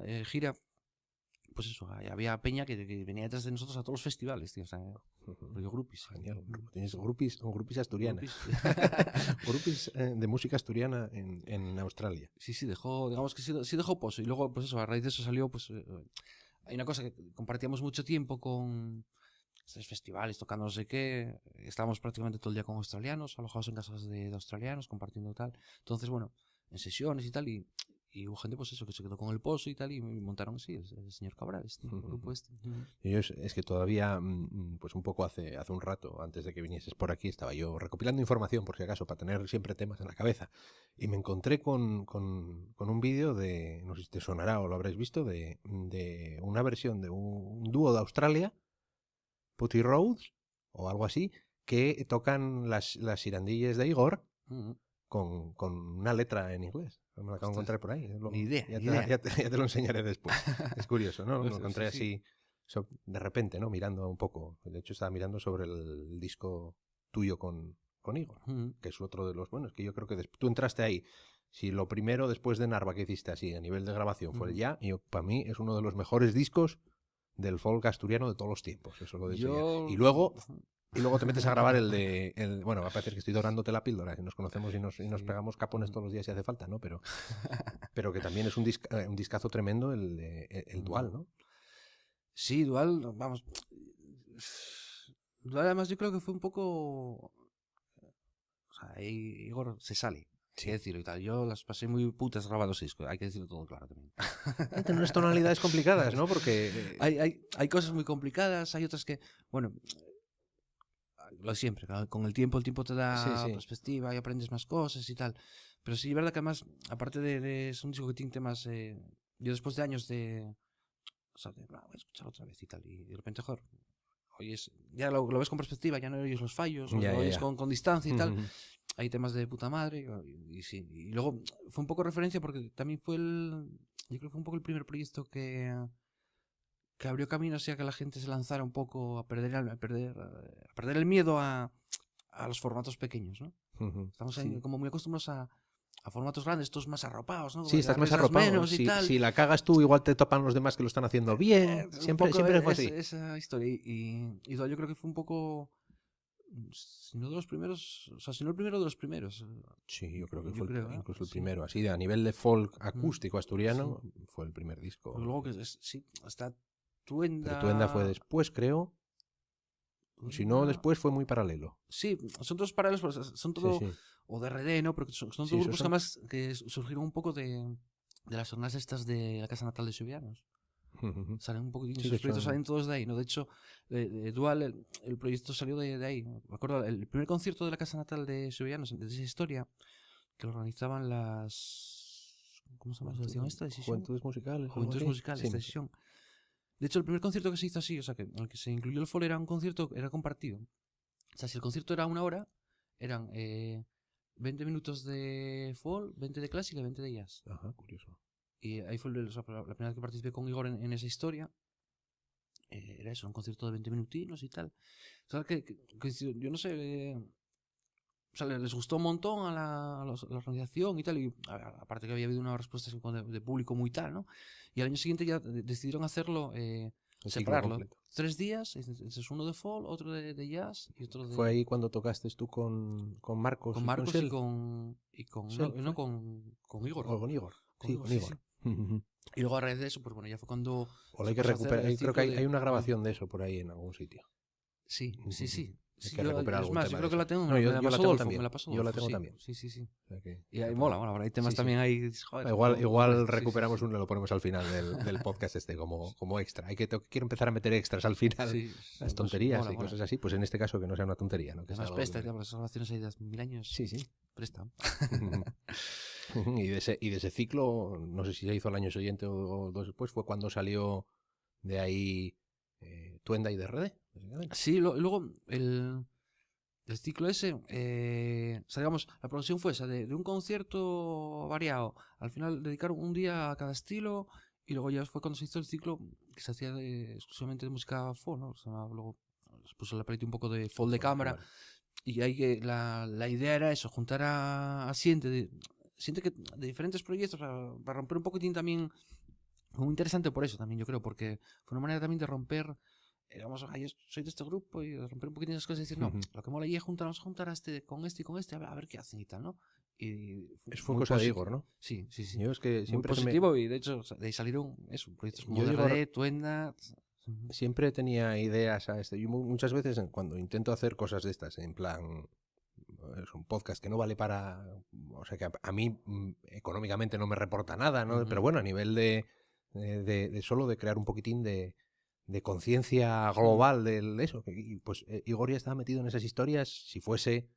pues eso, había peña que venía detrás de nosotros a todos los festivales, tío. O sea, rollo groupies. Genial. Tienes grupis asturianas. Groupies. Grupis de música asturiana en Australia. Sí, digamos que sí dejó pozo. Y luego, pues eso, a raíz de eso salió, pues, hay una cosa que compartíamos mucho tiempo con estos festivales, tocando no sé qué. Estábamos prácticamente todo el día con australianos, alojados en casas de australianos, compartiendo tal. Entonces, bueno, en sesiones y tal, y hubo gente, pues eso, que se quedó con el pozo y tal, y montaron, sí, el señor Cabrales, tío, el grupo este. Y yo es que todavía, pues un poco hace un rato, antes de que vinieses por aquí, estaba yo recopilando información, por si acaso, para tener siempre temas en la cabeza. Y me encontré con un vídeo de, no sé si te sonará o lo habréis visto, de una versión de un dúo de Australia, Putty Roads, o algo así, que tocan las irandillas de Igor Ujú. con una letra en inglés. Me lo acabo de Ostras, encontrar por ahí. ni idea, Ya ni idea. ya te lo enseñaré después. Es curioso, ¿no? Lo Ostras, encontré sí, sí. así de repente, ¿no? Mirando un poco. De hecho, estaba mirando sobre el disco tuyo con Igor, Ujú. que es otro de los buenos, que yo creo que tú entraste ahí. Si lo primero después de Narva que hiciste así a nivel de grabación fue el Ujú. Ya, y para mí es uno de los mejores discos del folk asturiano de todos los tiempos. Eso lo he dicho ya. Yo... Y luego te metes a grabar bueno, va a parecer que estoy dorándote la píldora, y nos conocemos y nos Sí. pegamos capones Ujú. todos los días si hace falta, ¿no? Pero que también es un discazo tremendo el Dual, Ujú. ¿no? Sí, Dual, vamos. Dual, además, yo creo que fue un poco. O sea, ahí Igor se sale. Hay que Sí. decirlo y tal. Yo las pasé muy putas grabando discos. Hay que decirlo todo claro también. Tiene unas tonalidades complicadas, ¿no? Porque... Hay cosas muy complicadas, hay otras que. Bueno, lo de siempre. Claro, con el tiempo te sí, da sí. perspectiva y aprendes más cosas y tal. Pero sí, es verdad que además, aparte es un disco que tiene temas. Yo después de años de. O sea, voy a escuchar otra vez y tal. Y de repente, joder, ya lo ves con perspectiva, ya no oyes los fallos, Ya, lo ya, oyes ya. con distancia y tal. Hay temas de puta madre y sí. Y luego fue un poco referencia porque también yo creo que fue un poco el primer proyecto que abrió camino hacia que la gente se lanzara un poco a perder el miedo a los formatos pequeños, ¿no? Estamos Sí. como muy acostumbrados a formatos grandes, estos más arropados, ¿no? Sí, Como que estás más arriesgas arropado. menos y Si, tal. si la cagas tú, igual te topan los demás que lo están haciendo bien. Un poco Siempre fue así. esa historia. Y yo creo que fue un poco, si no de los primeros, o sea, si no el primero de los primeros. Sí, yo creo que Yo fue creo, ¿eh? incluso el Sí. primero. Así, a nivel de folk Mm, acústico sí. asturiano, fue el primer Porque disco. luego sí, hasta Pero Tuenda fue Tuenda. después, creo. Si no, Tuenda. después fue muy paralelo. Sí, son todos paralelos, pero son Sí, todo. sí. O de RD, ¿no? Porque son Sí, todos esos grupos que son. además que surgieron un poco de las jornadas estas de la casa natal de Sevillanos. Salen un poquitín, Sí, de esos hecho. proyectos salen todos de ahí, ¿no? De hecho, Dual, el proyecto salió de ahí. Me acuerdo, el primer concierto de la casa natal de Sevillanos, de esa historia, que lo organizaban ¿cómo se llama la asociación esta? Decisión. Juventudes musicales, algo Juventudes así. Musicales, Sí. Decisión. De hecho, el primer concierto que se hizo así, o sea, que en el que se incluyó el folk era un concierto, era compartido. O sea, si el concierto era 1 hora, eran 20 minutos de folk, 20 de clásica y 20 de jazz. Ajá, curioso. Y ahí fue la primera vez que participé con Igor en esa historia. Era eso, un concierto de 20 minutinos y tal. O sea, yo no sé, sea, les gustó un montón a la organización y tal, y aparte que había habido una respuesta así como de público muy tal, ¿no? Y al año siguiente ya decidieron hacerlo, El ciclo separarlo. completo. 3 días, entonces uno de folk, otro de jazz y otro de... ¿Fue ahí cuando tocaste tú con Marcos Con y con Marcos Shell? no, ¿Shell no, fue? con Igor. ¿O con Igor? Con Sí, Igor, con sí, Igor. sí. Y luego a raíz de eso, pues bueno, ya fue cuando O se hay que pasó a hacer recuperar. el Creo que ciclo de... hay una grabación de eso por ahí en algún sitio. Sí, sí, sí. Hay Sí, que recuperar es algún más, tema yo de creo que la esos. tengo, No, me yo la la pasó tengo Dolfo, también. me la pasó Yo la Dolfo, tengo sí, también. sí, sí, sí. O sea que Y ahí está por mola, bueno, ahora hay temas Sí, sí. también ahí, joder, Igual sí, sí, recuperamos sí. uno y lo ponemos al final del podcast como extra. Quiero empezar a meter extras al final. Sí, Las no sé, tonterías mola, y mola. cosas así. Pues en este caso que no sea una tontería, ¿no? Que sea Además algo presta, que... tío, porque esas grabaciones ahí de hace 1000 años, Sí, sí. presta. Y de ese ciclo, no sé si se hizo el año siguiente o dos después, fue cuando salió de ahí Tuenda y DRD, básicamente. Sí, luego el ciclo ese, o sea, digamos, la producción fue esa, de un concierto variado. Al final dedicaron un día a cada estilo y luego ya fue cuando se hizo el ciclo que se hacía exclusivamente de música folk, ¿no? O sea, luego se puso la plate un poco de folk de cámara y ahí que la idea era eso, juntar a siente que de diferentes proyectos para romper un poquitín también. Fue muy interesante por eso también, yo creo, porque fue una manera también de romper, vamos, yo soy de este grupo y de romper un poquitín esas cosas y decir, no, lo que mola ahí es vamos a juntar a este y con este, a ver qué hacen y tal, ¿no? Y Fue cosa de Igor, ¿no? Sí, sí, sí. Yo es que Muy siempre positivo y de hecho de ahí salieron eso, proyectos como Yo digo, DRD, Tuenda. siempre tenía ideas a este. Yo muchas veces cuando intento hacer cosas de estas, en plan, es un podcast que no vale para, o sea que a mí económicamente no me reporta nada, ¿no? Pero bueno, a nivel de solo de crear un poquitín de conciencia global de eso, pues Igor ya estaba metido en esas historias, si fuese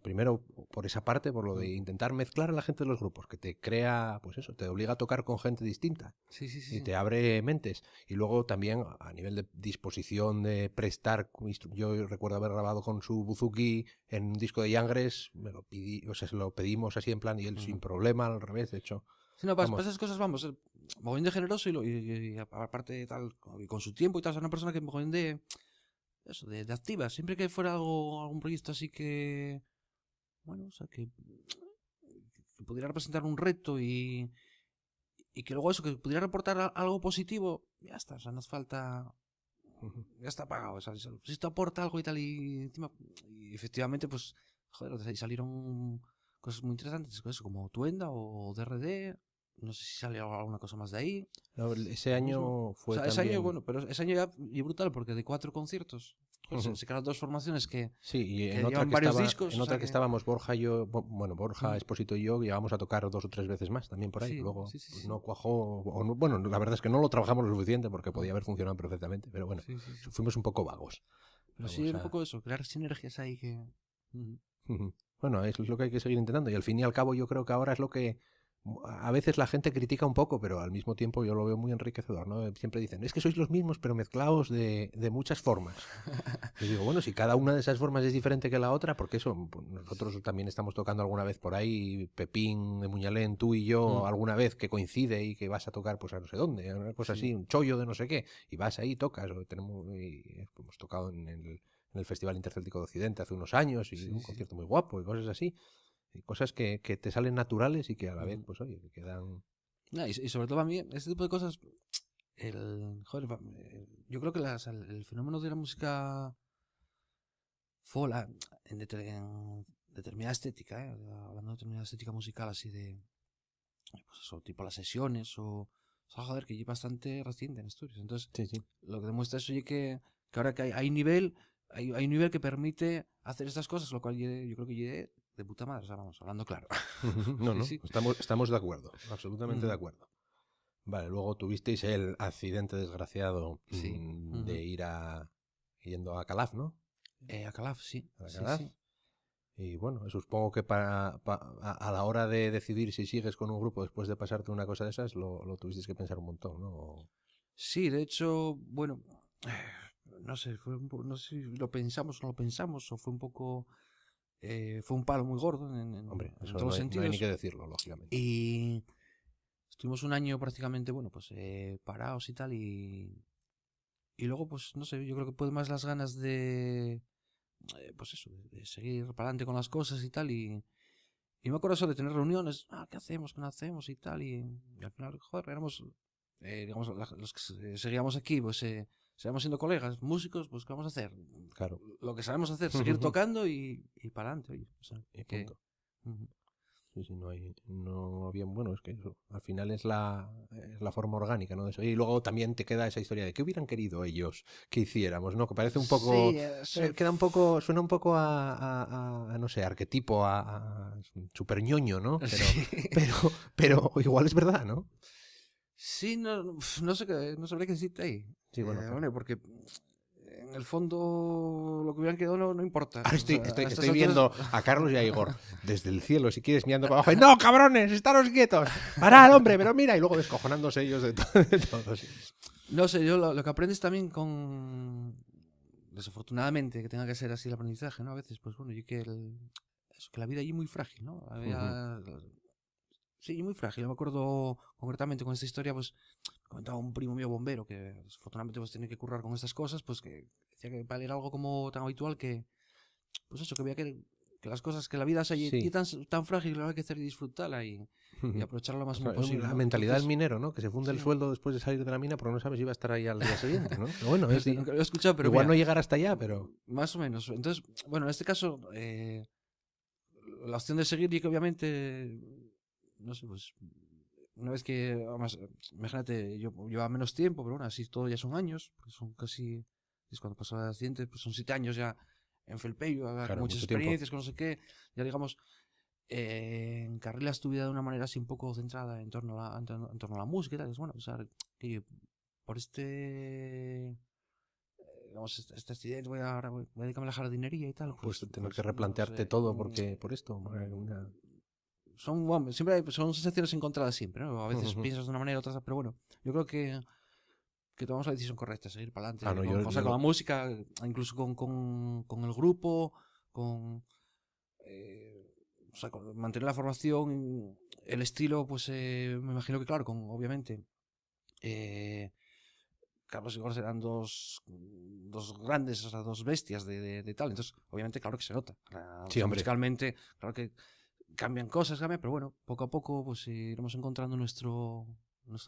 primero por esa parte, por lo de intentar mezclar a la gente de los grupos, que te crea, pues eso, te obliga a tocar con gente distinta. Sí, sí, sí. Y te abre mentes. Y luego también a nivel de disposición de prestar, yo recuerdo haber grabado con su buzuki en un disco de Yangres, se lo pedimos así en plan y él sin problema, al revés, de hecho. Sí, no, para esas cosas, vamos, mogollón de generoso y aparte tal, y con su tiempo y tal, es una persona que mogollón de eso, de activa, siempre que fuera algún proyecto así que, bueno, o sea, que pudiera representar un reto y que luego eso, que pudiera reportar algo positivo, ya está, o sea, no hace falta, ya está pagado, o sea, si esto aporta algo y tal, y encima, y efectivamente, pues, joder, ahí salieron cosas muy interesantes, como Tuenda o DRD, no sé si sale alguna cosa más de ahí. No, ese año fue o sea, también... ese año, bueno, pero ese año ya y brutal, porque de 4 conciertos, pues, se crearon 2 formaciones que sí, y que en otra llevan que varios estaba, discos. en O otra sea que estábamos Borja y yo, bueno, Borja, Expósito y yo, llegamos a tocar 2 o 3 veces más también por ahí. Sí, Luego sí, sí, pues, sí. no cuajó, bueno, la verdad es que no lo trabajamos lo suficiente porque podía haber funcionado perfectamente, pero bueno, Sí, sí, sí. fuimos un poco vagos. Pero sí, un poco eso, crear sinergias ahí que... Bueno, eso es lo que hay que seguir intentando y al fin y al cabo yo creo que ahora es lo que a veces la gente critica un poco, pero al mismo tiempo yo lo veo muy enriquecedor, ¿no? Siempre dicen, es que sois los mismos pero mezclados de muchas formas. Y digo, bueno, si cada una de esas formas es diferente que la otra, porque eso, pues nosotros también estamos tocando alguna vez por ahí, Pepín de Muñalén, tú y yo, alguna vez que coincide y que vas a tocar pues a no sé dónde, una cosa así, un chollo de no sé qué, y vas ahí, tocas, hemos tocado en el Festival Intercéltico de Occidente hace unos años y un concierto muy guapo y cosas así. Y cosas que te salen naturales y que a la vez, pues oye, que quedan... Y sobre todo a mí, este tipo de cosas, yo creo que el fenómeno de la música folk en determinada estética, hablando de determinada estética musical así de, pues eso, tipo las sesiones o sea, joder, que lleva bastante reciente en Asturias. Entonces, Sí. lo que demuestra eso es que ahora que hay nivel, hay un nivel que permite hacer estas cosas, lo cual yo creo que de puta madre, o sea, vamos, hablando claro. No, Sí. estamos de acuerdo, absolutamente de acuerdo. Vale, luego tuvisteis el accidente desgraciado de yendo a Calaf, ¿no? A Calaf, sí. A Calaf. Sí. Y bueno, supongo que a la hora de decidir si sigues con un grupo después de pasarte una cosa de esas, lo tuvisteis que pensar un montón, ¿no? Sí, de hecho, bueno, no sé, no sé si lo pensamos o no lo pensamos, o fue un poco... fue un palo muy gordo Hombre, en eso todos los sentidos. No hay ni que decirlo, lógicamente. Y estuvimos un año prácticamente, bueno, pues parados y tal. Y luego, pues no sé, yo creo que puede más las ganas de pues eso, de seguir para adelante con las cosas y tal. Y me acuerdo eso de tener reuniones, ¿qué hacemos? ¿Qué no hacemos? Y tal. Y al final, joder, éramos, digamos, los que seguíamos aquí, pues seguíamos siendo colegas, músicos, pues ¿qué vamos a hacer? Claro. Lo que sabemos hacer, seguir tocando y para adelante, oye. O sea, Y que, punto. Sí, sí, no había, bueno, es que eso, al final es la forma orgánica, ¿no? De eso. Y luego también te queda esa historia de qué hubieran querido ellos que hiciéramos, ¿no? Que parece un poco, queda un poco, suena un poco a no sé, arquetipo, a super ñoño, ¿no? Pero igual es verdad, ¿no? Sí, no sé no sabría qué decirte ahí. Sí, bueno, claro. Bueno, porque en el fondo lo que hubieran quedado no importa. Ahora O sea, estoy viendo a Carlos y a Igor desde el cielo, si quieres, mirando para abajo. ¡No, cabrones! ¡Estaros quietos! ¡Parad, hombre! Pero mira, y luego descojonándose ellos de todo. Sí. No sé, yo lo que aprendes también desafortunadamente, que tenga que ser así el aprendizaje, ¿no? A veces, pues bueno, que la vida allí es muy frágil, ¿no? Sí, muy frágil. Yo me acuerdo concretamente con esta historia, pues comentaba un primo mío bombero que desafortunadamente pues tiene que currar con estas cosas, pues que decía que para él era algo como tan habitual que, pues eso, que veía que las cosas, que la vida es allí Sí. tan frágil, que lo hay que hacer y disfrutarla y aprovecharla lo más posible. La ¿no? mentalidad del minero, ¿no? Que se funde el sueldo después de salir de la mina porque no sabes si va a estar ahí al día siguiente, ¿no? Pero bueno, Nunca lo he escuchado, pero igual mira, no llegar hasta allá, pero... Más o menos. Entonces, bueno, en este caso, la opción de seguir y que obviamente, no sé, pues una vez que, además, imagínate, yo llevaba menos tiempo, pero bueno, así todo ya son años, porque son casi, es cuando pasó el accidente, pues son 7 años ya en Felpeyo, Claro, muchas mucho experiencias, con no sé qué, ya digamos, encarrilas tu vida de una manera así un poco centrada en torno a la música y tal, es bueno, o sea, que por digamos, este accidente, voy a dedicarme a la jardinería y tal. Pues tener que replantearte todo porque por esto. Son sensaciones encontradas siempre, ¿no? A veces piensas de una manera, otras, pero bueno, yo creo que tomamos la decisión correcta, seguir para adelante, con la música, incluso con el grupo, con mantener la formación, el estilo, pues me imagino que claro, obviamente Carlos y Igor eran dos grandes, o sea, dos bestias de tal. Entonces, obviamente, claro que se nota. Sí, hombre. Musicalmente, claro que cambian cosas, pero bueno, poco a poco pues iremos encontrando nuestra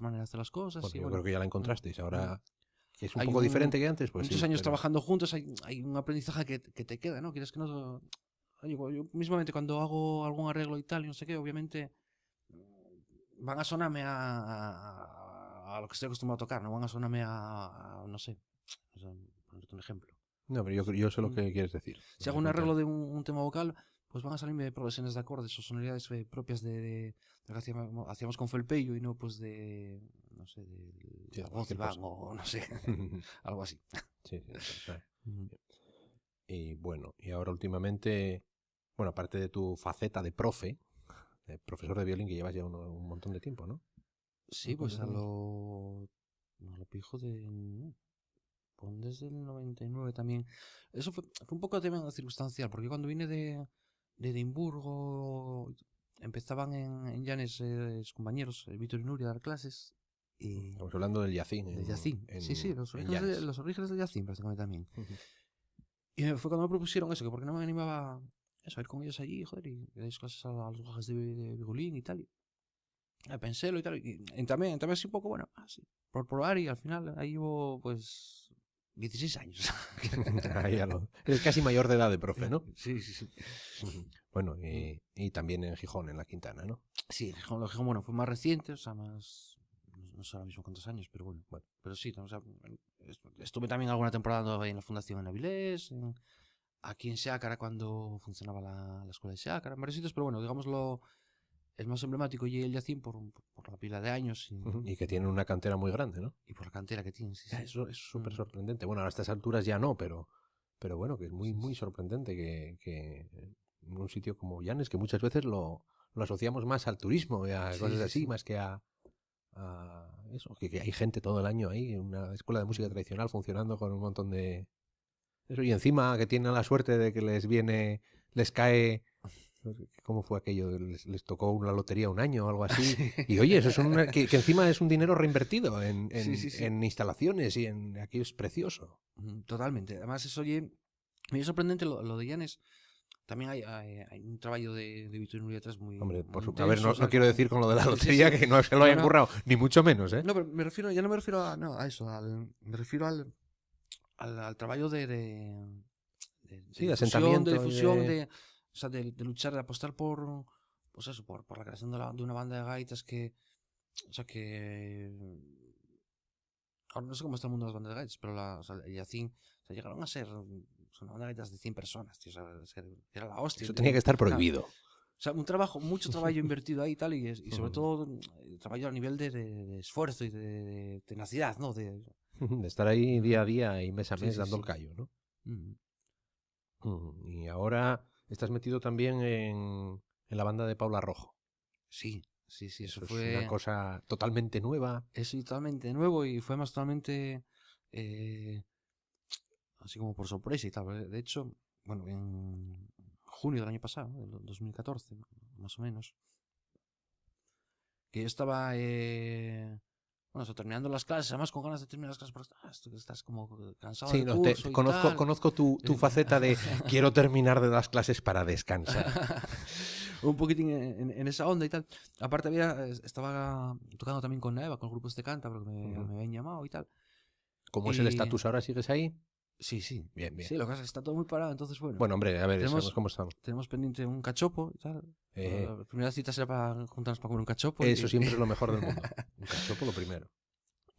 manera de hacer las cosas. Porque y, yo bueno, creo que ya la encontrasteis. Ahora que es un hay poco diferente que antes, pues muchos sí, años trabajando juntos, hay un aprendizaje que te queda, ¿no? Quieres que no... Yo mismamente cuando hago algún arreglo y tal, y no sé qué, obviamente van a sonarme a lo que estoy acostumbrado a tocar, no van a sonarme no sé, ponerte un ejemplo. No, pero yo sé lo que quieres decir. Si hago un arreglo de un tema vocal, pues van a salirme progresiones de acordes o sonoridades propias de lo que hacíamos con Felpeyo y no pues de, no sé, de voz de Van o no sé, algo así. Sí, y bueno, y ahora últimamente, bueno, aparte de tu faceta de profesor de violín que llevas ya un montón de tiempo, ¿no? Sí, pues a lo pijo desde el 99 también. Eso fue un poco también circunstancial, porque cuando vine de Edimburgo empezaban en Llanes compañeros, Víctor y Nuria, a dar clases. Y estamos hablando del Yacín. Del Yacín. Sí, los orígenes del Yacín prácticamente también. Y fue cuando me propusieron eso, que porque no me animaba a ir con ellos allí, joder, y dais clases a los bajas de violín y tal. Y pensélo y tal. Y también así un poco, bueno, así, por probar, y al final ahí llevo pues 16 años. Eres casi mayor de edad de profe, ¿no? Sí. Bueno, y también en Gijón, en la Quintana, ¿no? Sí, Gijón, bueno, fue más reciente, o sea, más... No sé ahora mismo cuántos años, pero bueno. Pero sí, o sea, estuve también alguna temporada en la Fundación en Avilés, aquí en Xácara cuando funcionaba la escuela de Xácara, en varios sitios, pero bueno, digámoslo, el más emblemático y el Yacín por la pila de años. Y que tiene una cantera muy grande, ¿no? Y por la cantera que tiene, sí. Eso es súper sorprendente. Bueno, a estas alturas ya no, pero bueno, que es muy sorprendente que en un sitio como Llanes, que muchas veces lo asociamos más al turismo, a cosas así, más que a eso, que hay gente todo el año ahí, una escuela de música tradicional funcionando con un montón de... Eso, y encima que tienen la suerte de que les cae... ¿Cómo fue aquello? Les tocó una lotería un año o algo así. Y oye, eso es que encima es un dinero reinvertido en instalaciones y en aquí es precioso. Totalmente. Además, eso, oye, Me es sorprendente lo de Llanes. También hay un trabajo de Víctor Nuria atrás muy, Hombre, muy a ver, intenso, no, o sea, no quiero decir con lo de la sí, lotería sí. que no se lo No, hayan no. currado, ni mucho menos, ¿eh? No, pero ya no me refiero a, no, a eso, me refiero al trabajo Sí, de asentamiento y difusión, de... o sea, de luchar, de apostar por, pues eso, por la creación de una banda de gaitas que, o sea, que, ahora no sé cómo está el mundo de las bandas de gaitas, pero o sea, y así, o sea, llegaron a ser, una banda de gaitas de 100 personas, tío, o sea, era la hostia. Eso tenía que estar Claro, prohibido. o sea, mucho trabajo invertido ahí y tal, y sobre todo trabajo a nivel de esfuerzo y de tenacidad, ¿no? De estar ahí día a día y mes a Sí, mes sí, dando el sí. callo, ¿no? Mm. Y ahora estás metido también en la banda de Paula Rojo. Sí, sí, sí, eso Eso es una fue cosa totalmente nueva. eso totalmente nuevo y fue más totalmente eh, así como por sorpresa y tal. De hecho, bueno, en junio del año pasado, del 2014, más o menos, que yo estaba, bueno, eso, terminando las clases, además con ganas de terminar las clases, porque estás como cansado Sí, del no, curso y tal. conozco tu faceta de quiero terminar de las clases para descansar. Un poquitín en esa onda y tal. Aparte estaba tocando también con Eva, con el grupo este canta, porque me habían llamado y tal. ¿Cómo es el Y estatus ahora? ¿Sigues ahí? sí, sí, Bien, bien. sí, lo que pasa es que está todo muy parado, entonces bueno, Bueno, hombre, a ver, sabemos tenemos, cómo estamos. tenemos pendiente un cachopo y tal. Eh, La primera cita será para juntarnos para comer un cachopo Eso siempre es lo mejor del mundo. Un cachopo lo primero.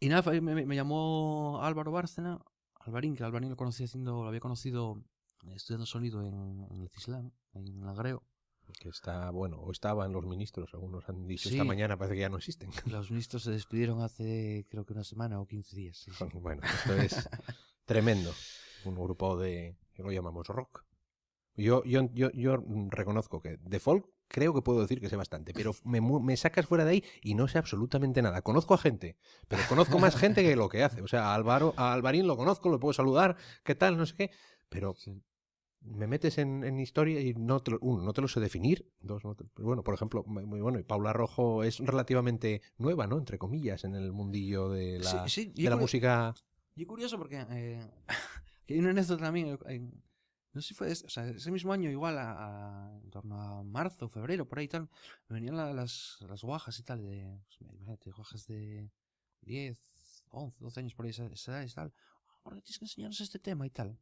y nada, me llamó Álvaro Bárcena, Alvarín, que Alvarín lo había conocido estudiando sonido en el Cislán, en Langreo. Que está, bueno, o estaba en los ministros, algunos han dicho esta Sí, mañana, parece que ya no existen. los ministros se despidieron hace creo que una semana o 15 días, sí, sí. Bueno, esto es tremendo. Un grupo que lo llamamos rock. Yo reconozco que de folk creo que puedo decir que sé bastante, pero me sacas fuera de ahí y no sé absolutamente nada. Conozco a gente, pero conozco más gente que lo que hace. O sea, a Alvarín lo conozco, lo puedo saludar, qué tal, no sé qué, pero Sí. me metes en historia y no te lo sé definir. Dos, pero bueno, por ejemplo, muy bueno, y Paula Rojo es relativamente nueva, ¿no? Entre comillas, en el mundillo Sí, sí, de la música. y curioso porque que hay una anécdota también, no sé si fue o sea, ese mismo año igual, en torno a marzo, febrero, por ahí y tal, me venían las guajas y tal, pues, imagínate, guajas de 10 11 12 años por ahí, esa edad y tal. Ahora tienes que enseñarnos este tema y tal.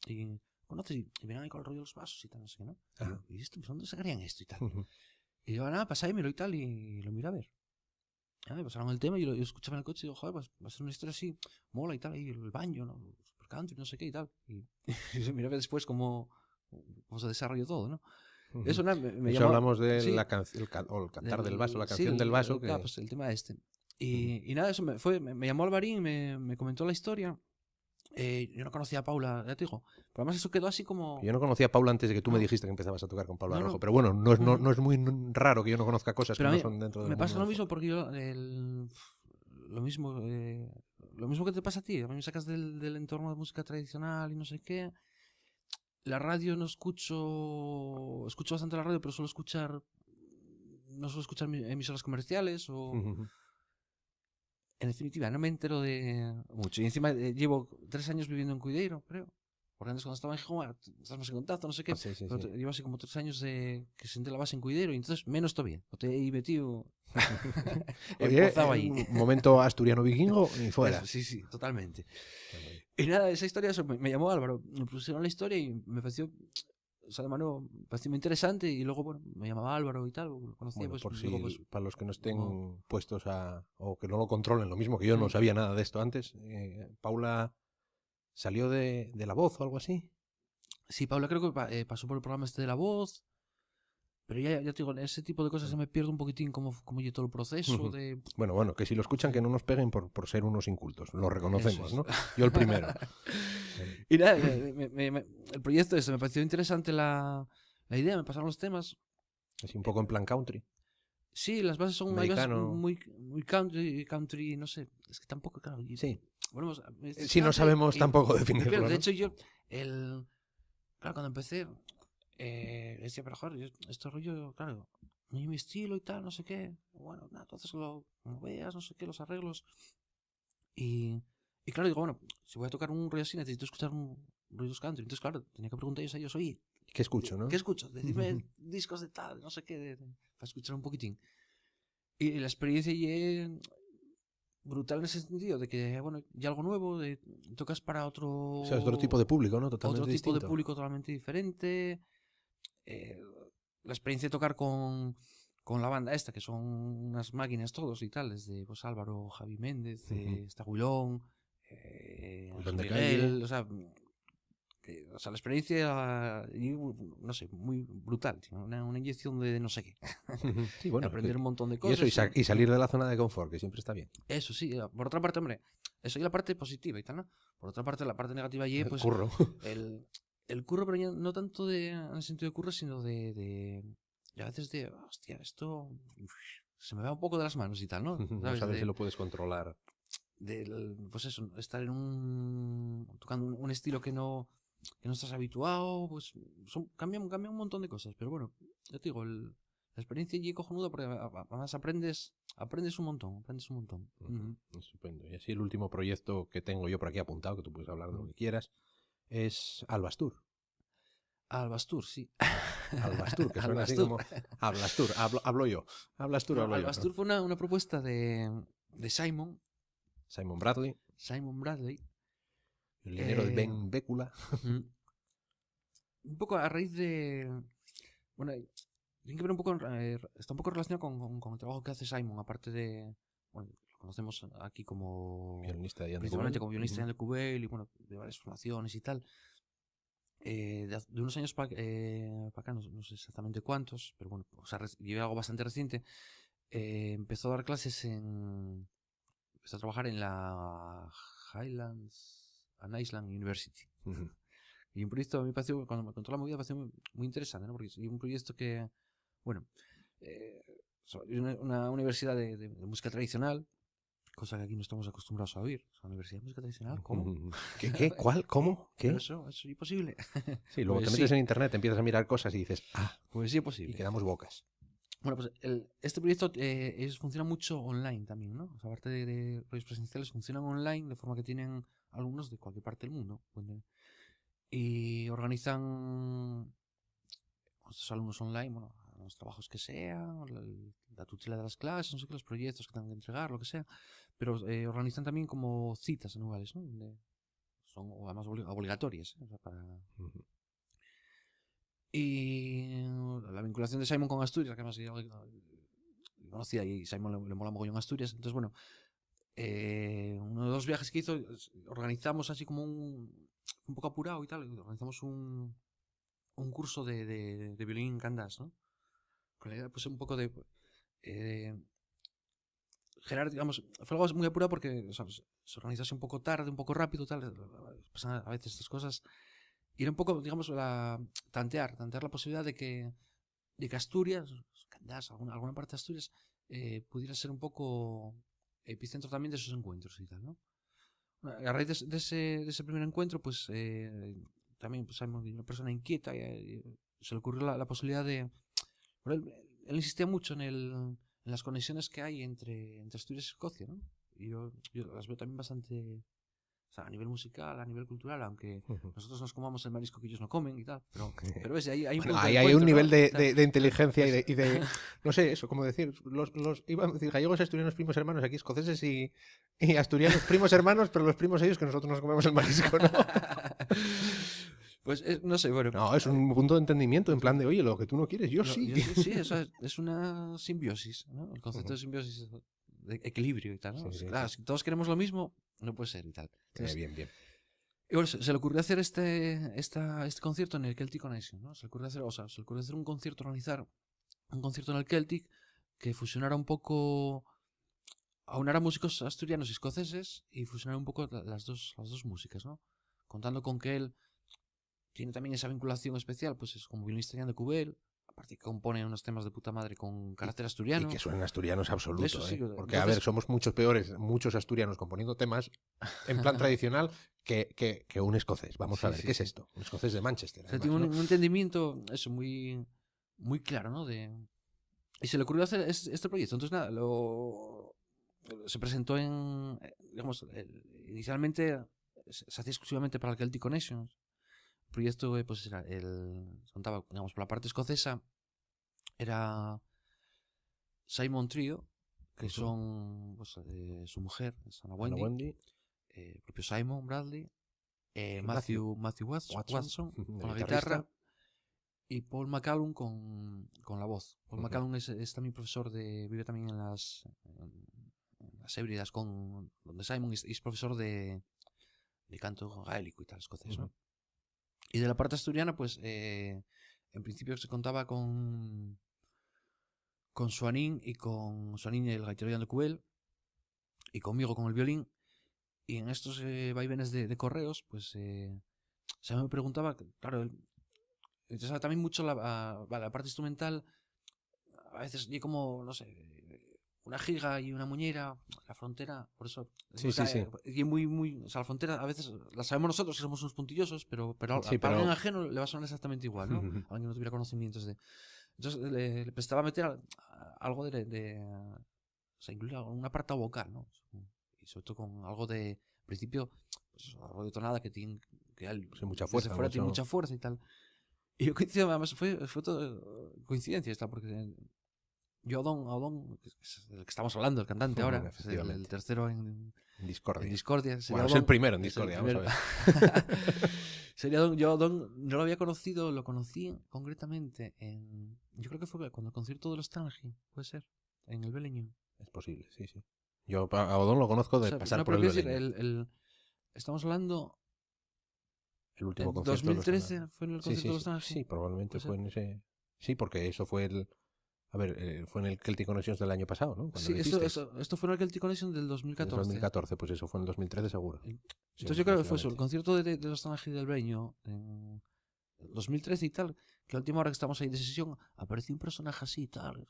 Y conoces, y venían ahí con el rollo de los vasos y tal, no sé qué, ¿no? Y yo, Ajá. ¿y esto? ¿Pues dónde sacarían esto y tal? Y yo, nada, pasámelo y tal, y lo miro a ver. Me pasaron el tema y yo escuchaba en el coche y digo, joder, pues va a ser una historia así, mola y tal, ahí el baño, ¿no? Super country, no sé qué y tal. Y se mira después cómo se desarrolló todo, ¿no? Eso nada, me Eso llamó. hablamos de Sí, o el cantar del vaso, la sí, canción del vaso, claro, que pues el tema este. Y nada, eso me llamó Alvarín, me comentó la historia. Yo no conocía a Paula, ya te digo. Pero además eso quedó así como. yo no conocía a Paula antes de que tú me No, dijiste que empezabas a tocar con Paula no, Rojo. no. Pero bueno, Ujú. no es muy raro que yo no conozca cosas que Pero a no mí son dentro del me mundo pasa lo del mismo folk. porque yo lo mismo lo mismo que te pasa a ti. A mí me sacas del entorno de música tradicional y no sé qué. La radio escucho bastante la radio, pero no suelo escuchar emisoras comerciales o en definitiva no me entero de mucho. Y encima llevo 3 años viviendo en Cuideiro, creo. Porque antes cuando estaba en Gijón, estamos en contacto, no sé qué. Sí, sí, Pero sí. llevo así como 3 años que senté la base en Cuideiro y entonces menos todavía. No te he metido Oye, empozado ahí. un momento asturiano vikingo y Eso, fuera. sí, sí, totalmente. Y nada, esa historia, eso, me llamó Álvaro, me pusieron la historia y me pareció, o sea, de mano, me pareció muy interesante y luego, bueno, me llamaba Álvaro y tal, lo conocía, Bueno, pues por digo, pues, si para los que no como, estén puestos o que no lo controlen, lo mismo que yo no sabía nada de esto antes. Paula salió de La Voz o algo así. sí, Paula creo que pasó por el programa este de La Voz, pero ya te digo, en ese tipo de cosas se me pierde un poquitín como yo todo el proceso de, Bueno, que si lo escuchan que sí, no nos peguen por ser unos incultos. Lo eso reconocemos, es. ¿no? Yo el primero. Y nada, el proyecto ese, me pareció interesante la idea, me pasaron los temas. Así un poco en plan country. Sí, las bases hay bases Americano. muy country, no sé, es que tampoco, claro, Sí. bueno, es Si no country sabemos y tampoco me pierdo. definirlo, De ¿no? hecho, claro, cuando empecé, decía, pero joder, esto rollo, claro, no es mi estilo y tal, no sé qué. Bueno, nada, entonces como veas, no sé qué, los arreglos. Y claro, digo, bueno, si voy a tocar un rollo así, necesito escuchar ruidos country. Entonces, claro, tenía que preguntarles a ellos, oye, ¿Qué escucho, no? ¿qué escucho? Decidme discos de tal, no sé qué, para escuchar un poquitín. Y la experiencia es brutal en ese sentido, de que, bueno, ya algo nuevo, tocas para O sea, es otro tipo de público, ¿no? Totalmente otro tipo de distinto. público totalmente diferente. eh, la experiencia de tocar con la banda esta, que son unas máquinas todos y tal, desde pues, Álvaro, Javi Méndez, está Huilón, Ángel Donde Miguel, calle. o sea, la experiencia, no sé, muy brutal, tío, una inyección de no sé qué. Sí, bueno. Aprender un montón de Y cosas. eso, y salir de la zona de confort, que siempre está bien. Eso sí, por otra parte, hombre, eso es la parte positiva y tal, ¿no? Por otra parte, la parte negativa y pues Curro. el curro, pero ya no tanto en el sentido de curro, sino y a veces de, hostia, esto se me va un poco de las manos y tal, ¿no? No sabes si lo puedes controlar. Pues eso, estar tocando un estilo que no estás habituado, pues cambian un montón de cosas, pero bueno, yo te digo, la experiencia allí es cojonuda porque además aprendes un montón, Estupendo. Y así el último proyecto que tengo yo por aquí apuntado, que tú puedes hablar de lo que quieras, es Albastur. Albastur, sí. Albastur, que suena así Albastur. como... Albastur, hablo yo. Albastur, No, hablo yo. Albastur fue una propuesta de Simon Simon Bradley. violinero de Ben Bécula. Un poco a raíz de... Bueno, tiene que ver un poco... está un poco relacionado con el trabajo que hace Simon, aparte de... Bueno, lo conocemos aquí como... Violinista de Jan de principalmente Cubel. como violinista de Jan de Cubel y bueno, de varias formaciones y tal. De unos años para acá, no sé exactamente cuántos, pero bueno, o sea, llevé algo bastante reciente. Empezó a dar clases empezó a trabajar en la Highlands and Island University. Y un proyecto a mí me pareció, cuando me contó la movida, me pareció muy interesante, ¿no? Porque es un proyecto que, bueno, una universidad de música tradicional, cosa que aquí no estamos acostumbrados a oír. O sea, universidad de música tradicional, ¿cómo? ¿Qué? ¿Cuál? ¿Cómo? ¿Qué? Pero eso es imposible. Sí, luego Pues te metes sí. en internet, empiezas a mirar cosas y dices, pues sí es posible. Y quedamos bocas. Bueno, pues este proyecto funciona mucho online también, ¿no? O sea, aparte de proyectos presenciales, funcionan online de forma que tienen alumnos de cualquier parte del mundo. Y organizan estos alumnos online, bueno, los trabajos que sean, la tutela de las clases, no sé qué, los proyectos que tengan que entregar, lo que sea. Pero organizan también como citas anuales, ¿no? Son además obligatorias, ¿eh? O sea, Y la vinculación de Simon con Asturias, que además yo conocía y Simon le mola mogollón Asturias. Entonces, bueno, uno de los viajes que hizo, organizamos así como un poco apurado y tal, organizamos un curso de violín en Candás, ¿no? Con la idea, pues, un poco de generar, digamos, fue algo muy apurado porque, o sea, se organizó así un poco tarde, un poco rápido, tal, pasan a veces estas cosas. Y era un poco, digamos, tantear la posibilidad de que Asturias, Candás, alguna parte de Asturias, pudiera ser un poco epicentro también de esos encuentros y tal, ¿no? A raíz de ese primer encuentro, pues también pues, hay una persona inquieta y se le ocurrió la posibilidad de... Bueno, él insistía mucho en las conexiones que hay entre Asturias y Escocia, ¿no? Y yo las veo también bastante... O sea, a nivel musical, a nivel cultural, aunque nosotros nos comamos el marisco que ellos no comen y tal, pero ves, ahí hay un punto ahí hay un nivel de inteligencia y de no sé, eso, como decir, iba a decir gallegos, asturianos, primos hermanos, aquí escoceses y asturianos, primos hermanos, pero los primos ellos que nosotros nos comemos el marisco, ¿no? Pues no sé, bueno. No, es un punto de entendimiento, en plan de, oye, lo que tú no quieres, yo sí. Sí, es una simbiosis, ¿no? El concepto de simbiosis, de equilibrio y tal, ¿no? Sí, claro, si todos queremos lo mismo, no puede ser y tal. Entonces, bien. Y bueno, se le ocurrió hacer este concierto en el Celtic Connection, ¿no? Se le ocurrió hacer un concierto, organizar un concierto en el Celtic que fusionara un poco, aunara músicos asturianos y escoceses y fusionara un poco las dos músicas, ¿no? Contando con que él tiene también esa vinculación especial, pues es como violinista de Cubel, aparte que compone unos temas de puta madre con carácter asturiano. Y que suenan asturianos absoluto, Eso sí, porque entonces... a ver, somos muchos asturianos componiendo temas en plan tradicional que un escocés. Vamos a ver, ¿qué es esto? Un escocés de Manchester. O sea, tiene un entendimiento, eso, muy, muy claro, ¿no? Y se le ocurrió hacer este proyecto. Entonces, nada, se presentó digamos, inicialmente se hacía exclusivamente para el Celtic Connections. proyecto pues era contaba, digamos, por la parte escocesa, era Simon Trio, que son pues, su mujer, es Anna Anna Wendy, Wendy, propio Simon Bradley, Matthew Matthew Watson con la guitarrista. guitarra y Paul McCallum con la voz. Paul McCallum es también profesor vive también en las Hébridas donde Simon es profesor de canto gaélico y tal, escocés, ¿no? Y de la parte asturiana, pues en principio se contaba con Suanín el gaitero Jan de Cubel y conmigo con el violín. Y en estos vaivenes de correos, pues se me preguntaba, claro, él interesaba también mucho la parte instrumental. A veces, y como, no sé, una giga y una muñeira, la frontera, por eso. Sí, O sea, sí. y muy, o sea, la frontera a veces la sabemos nosotros que somos unos puntillosos, pero Sí, para alguien ajeno le va a sonar exactamente igual, ¿no? Alguien que no tuviera conocimientos de. Entonces le prestaba meter algo o sea, incluir un apartado vocal, ¿no? Y sobre todo con algo de principio, pues algo de tonada que tiene Sí, mucha desde fuerza, fuera tiene mucha fuerza y tal. Y yo coincido, además fue todo coincidencia esta, porque yo a Odón, que es el que estamos hablando, el cantante ahora, es el tercero en Discordia. Bueno, es el primero en Discordia, vamos a ver. Sería Odón. Yo Odón no lo había conocido, lo conocí concretamente yo creo que fue cuando el concierto de los Tangi, puede ser, en el Beleño. Es posible, sí. Yo a Odón lo conozco de pasar por el Beleño. Estamos hablando. El último ¿En concierto 2013 fue en el concierto de los Tangi? Sí, probablemente fue en ese. Sí, porque eso fue fue en el Celtic Connections del año pasado, ¿no? Sí, esto fue en el Celtic Connection del 2014. Del 2014, pues eso fue en el 2013 seguro. Entonces yo creo que fue eso, el concierto de los Tangi del Beleño en 2013 y tal, que a última hora que estamos ahí de sesión apareció un personaje así y tal.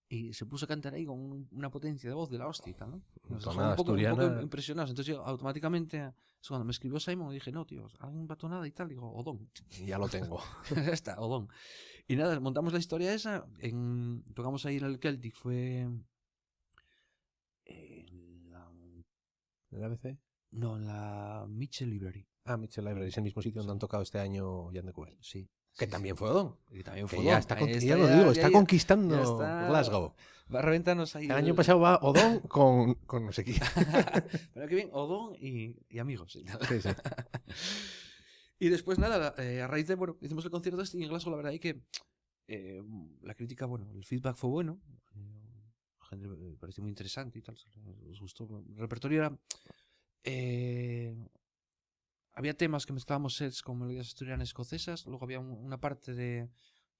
Y se puso a cantar ahí con una potencia de voz de la hostia y tal, ¿no? Nos dejó un poco impresionados. Entonces yo automáticamente, cuando me escribió Simon, dije, no, tío, alguien va tonada y tal. Digo, Odón. Ya lo tengo. Ya está, Odón. Y nada, montamos la historia esa. Tocamos ahí en el Celtic, fue. ¿En la ABC? No, en la Mitchell Library. Mitchell Library, es el mismo sitio donde han tocado este año Jan de Cubel. Sí. Que también fue Odón. Que también fue ya Odón. Ya lo digo, está conquistando Glasgow. Va a reventarnos ahí. El año pasado va Odón con no sé quién. Pero que bien, Odón y amigos. Sí. Y después nada, a raíz de, hicimos el concierto y en Glasgow la verdad es que la crítica, el feedback fue bueno. La gente me pareció muy interesante y tal. Les gustó. El repertorio era. Había temas que mezclábamos sets con melodías asturianas escocesas, luego había una parte de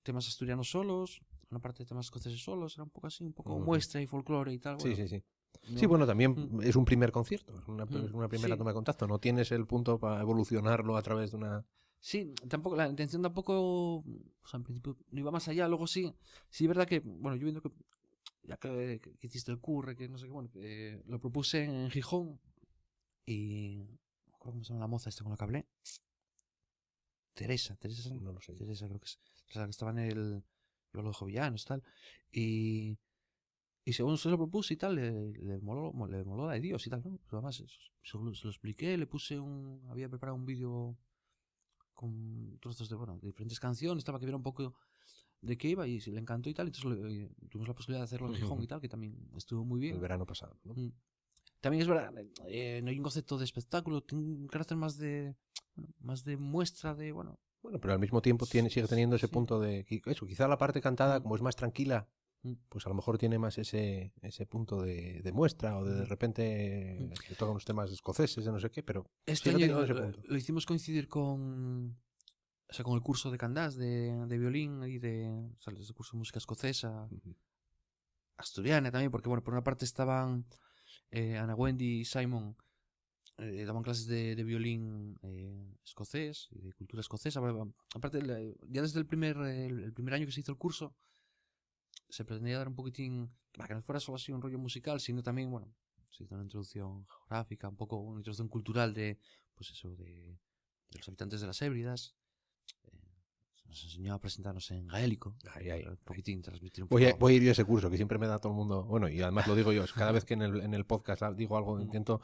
temas asturianos solos, una parte de temas escoceses solos, era un poco así, un poco muestra y folclore y tal. Sí. Sí, también es un primer concierto, es una primera toma de contacto, no tienes el punto para evolucionarlo a través de una... Sí, tampoco, la intención tampoco, o sea, en principio no iba más allá, luego sí es verdad que, yo viendo que, ya que hiciste el curre, que no sé qué, lo propuse en Gijón y... ¿Cómo se llama la moza esta con la que hablé? Teresa, no lo sé. Teresa creo que es. La que estaba en el. Yo lo dejo villanos, tal. Y según se lo propuse y tal, le moló la de Dios y tal, ¿no? Pero además, se lo expliqué, le puse había preparado un vídeo con trozos de diferentes canciones, estaba que viera un poco de qué iba y le encantó y tal. Entonces tuvimos la posibilidad de hacerlo en Gijón y tal, que también estuvo muy bien. El verano pasado, ¿no? También es verdad, no hay un concepto de espectáculo, tiene un carácter más de muestra de, Bueno, pero al mismo tiempo sigue teniendo ese punto de... Eso, quizá la parte cantada, como es más tranquila, pues a lo mejor tiene más ese punto de muestra o de repente se tocan unos temas escoceses de no sé qué, pero... Este año lo hicimos coincidir con el curso de Candás de violín y el curso de música escocesa, asturiana también, porque por una parte estaban... Anna Wendy y Simon daban clases de violín escocés y de cultura escocesa. Aparte, ya desde el primer año que se hizo el curso, se pretendía dar un poquitín, que no fuera solo así un rollo musical, sino también, se hizo una introducción geográfica, un poco una introducción cultural de los habitantes de las Hébridas, nos enseñó a presentarnos en gaélico. Un poquitín, transmitir un poco. Voy a ir yo a ese curso que siempre me da todo el mundo. Bueno, y además lo digo yo, es cada vez que en el podcast digo algo, intento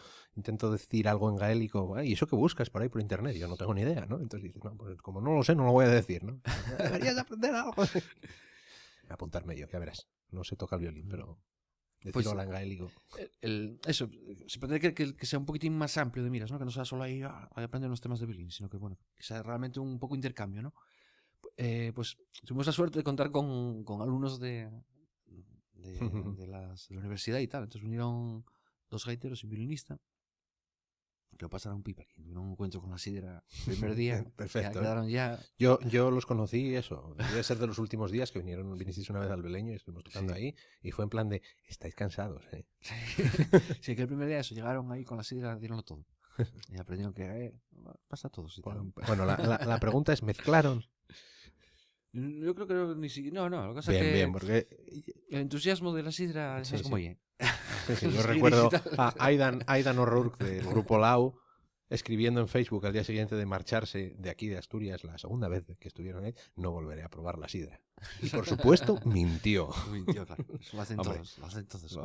decir algo en gaélico. ¿Y eso que buscas por ahí por internet? Yo no tengo ni idea, ¿no? Entonces dices, no, pues como no lo sé, no lo voy a decir, ¿no? Deberías aprender algo. Apuntarme yo, ya verás. No se toca el violín, pero decirlo en gaélico. Eso, se pretende que sea un poquitín más amplio de miras, ¿no? Que no sea solo ahí a aprender unos temas de violín, sino que, bueno, que sea realmente un poco intercambio, ¿no? Pues tuvimos la suerte de contar con alumnos de la universidad y tal. Entonces vinieron 2 gaiteros y un violinista que lo pasaron pipa. Tuvieron un encuentro con la sidra el primer día. Perfecto. Quedaron ya... Yo los conocí, eso. Debe ser de los últimos días que vinisteis una vez al Beleño y estuvimos tocando ahí. Y fue en plan de, estáis cansados, ¿eh? Sí, que el primer día eso, llegaron ahí con la sidra, dieronlo todo. Y aprendieron que pasa a todos. Bueno, la pregunta es, ¿mezclaron? Yo creo que ni siquiera... No, lo que pasa bien, es que bien, porque... el entusiasmo de la sidra es como oye. Sí, yo recuerdo a Aidan O'Rourke del grupo Lau escribiendo en Facebook al día siguiente de marcharse de aquí de Asturias, la segunda vez que estuvieron ahí, no volveré a probar la sidra. Y por supuesto, mintió. Mintió, claro. Lo hacen todos. Lo hacen todos.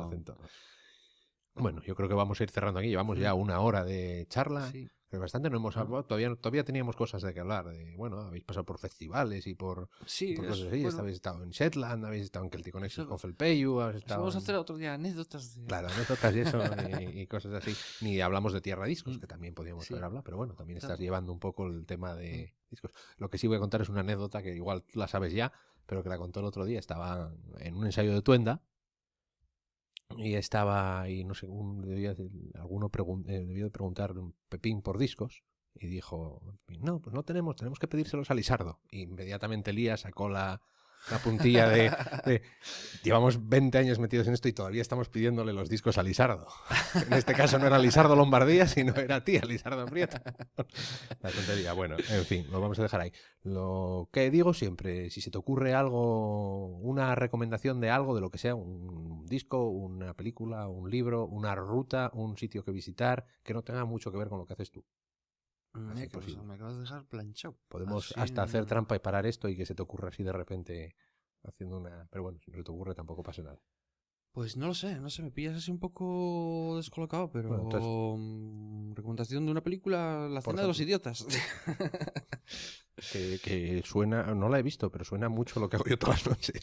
Bueno, yo creo que vamos a ir cerrando aquí. Llevamos ya 1 hora de charla. Sí. Pero bastante no hemos hablado. Todavía teníamos cosas de que hablar. Bueno, habéis pasado por festivales y por cosas así. Bueno, habéis estado en Shetland, habéis estado en Celtic Connection con Felpeyu. Vamos a hacer otro día anécdotas. Claro, anécdotas y eso, y cosas así. Ni hablamos de Tierra Discos, que también podíamos haber hablado. Pero bueno, también estás llevando un poco el tema de discos. Lo que sí voy a contar es una anécdota que igual la sabes ya, pero que la contó el otro día. Estaba en un ensayo de Tuenda. Y estaba, y no sé, alguno debió de preguntar Pepín por discos. Y dijo, no, pues no tenemos que pedírselos a Lisardo. Y inmediatamente Elías sacó la puntilla de llevamos 20 años metidos en esto y todavía estamos pidiéndole los discos a Lisardo. En este caso no era Lisardo Lombardía, sino era a ti, a Lisardo Prieto. La tontería. Bueno, en fin, lo vamos a dejar ahí. Lo que digo siempre, si se te ocurre algo, una recomendación de algo, de lo que sea, un disco, una película, un libro, una ruta, un sitio que visitar, que no tenga mucho que ver con lo que haces tú. Me acabas de dejar planchado. Podemos hasta hacer trampa y parar esto y que se te ocurra así de repente haciendo una... Pero bueno, si no se te ocurre tampoco pasa nada. Pues no lo sé, me pillas así un poco descolocado, pero... Bueno, entonces... recomendación de una película, La cena de los idiotas. que suena, no la he visto, pero suena mucho lo que hago yo todas las noches.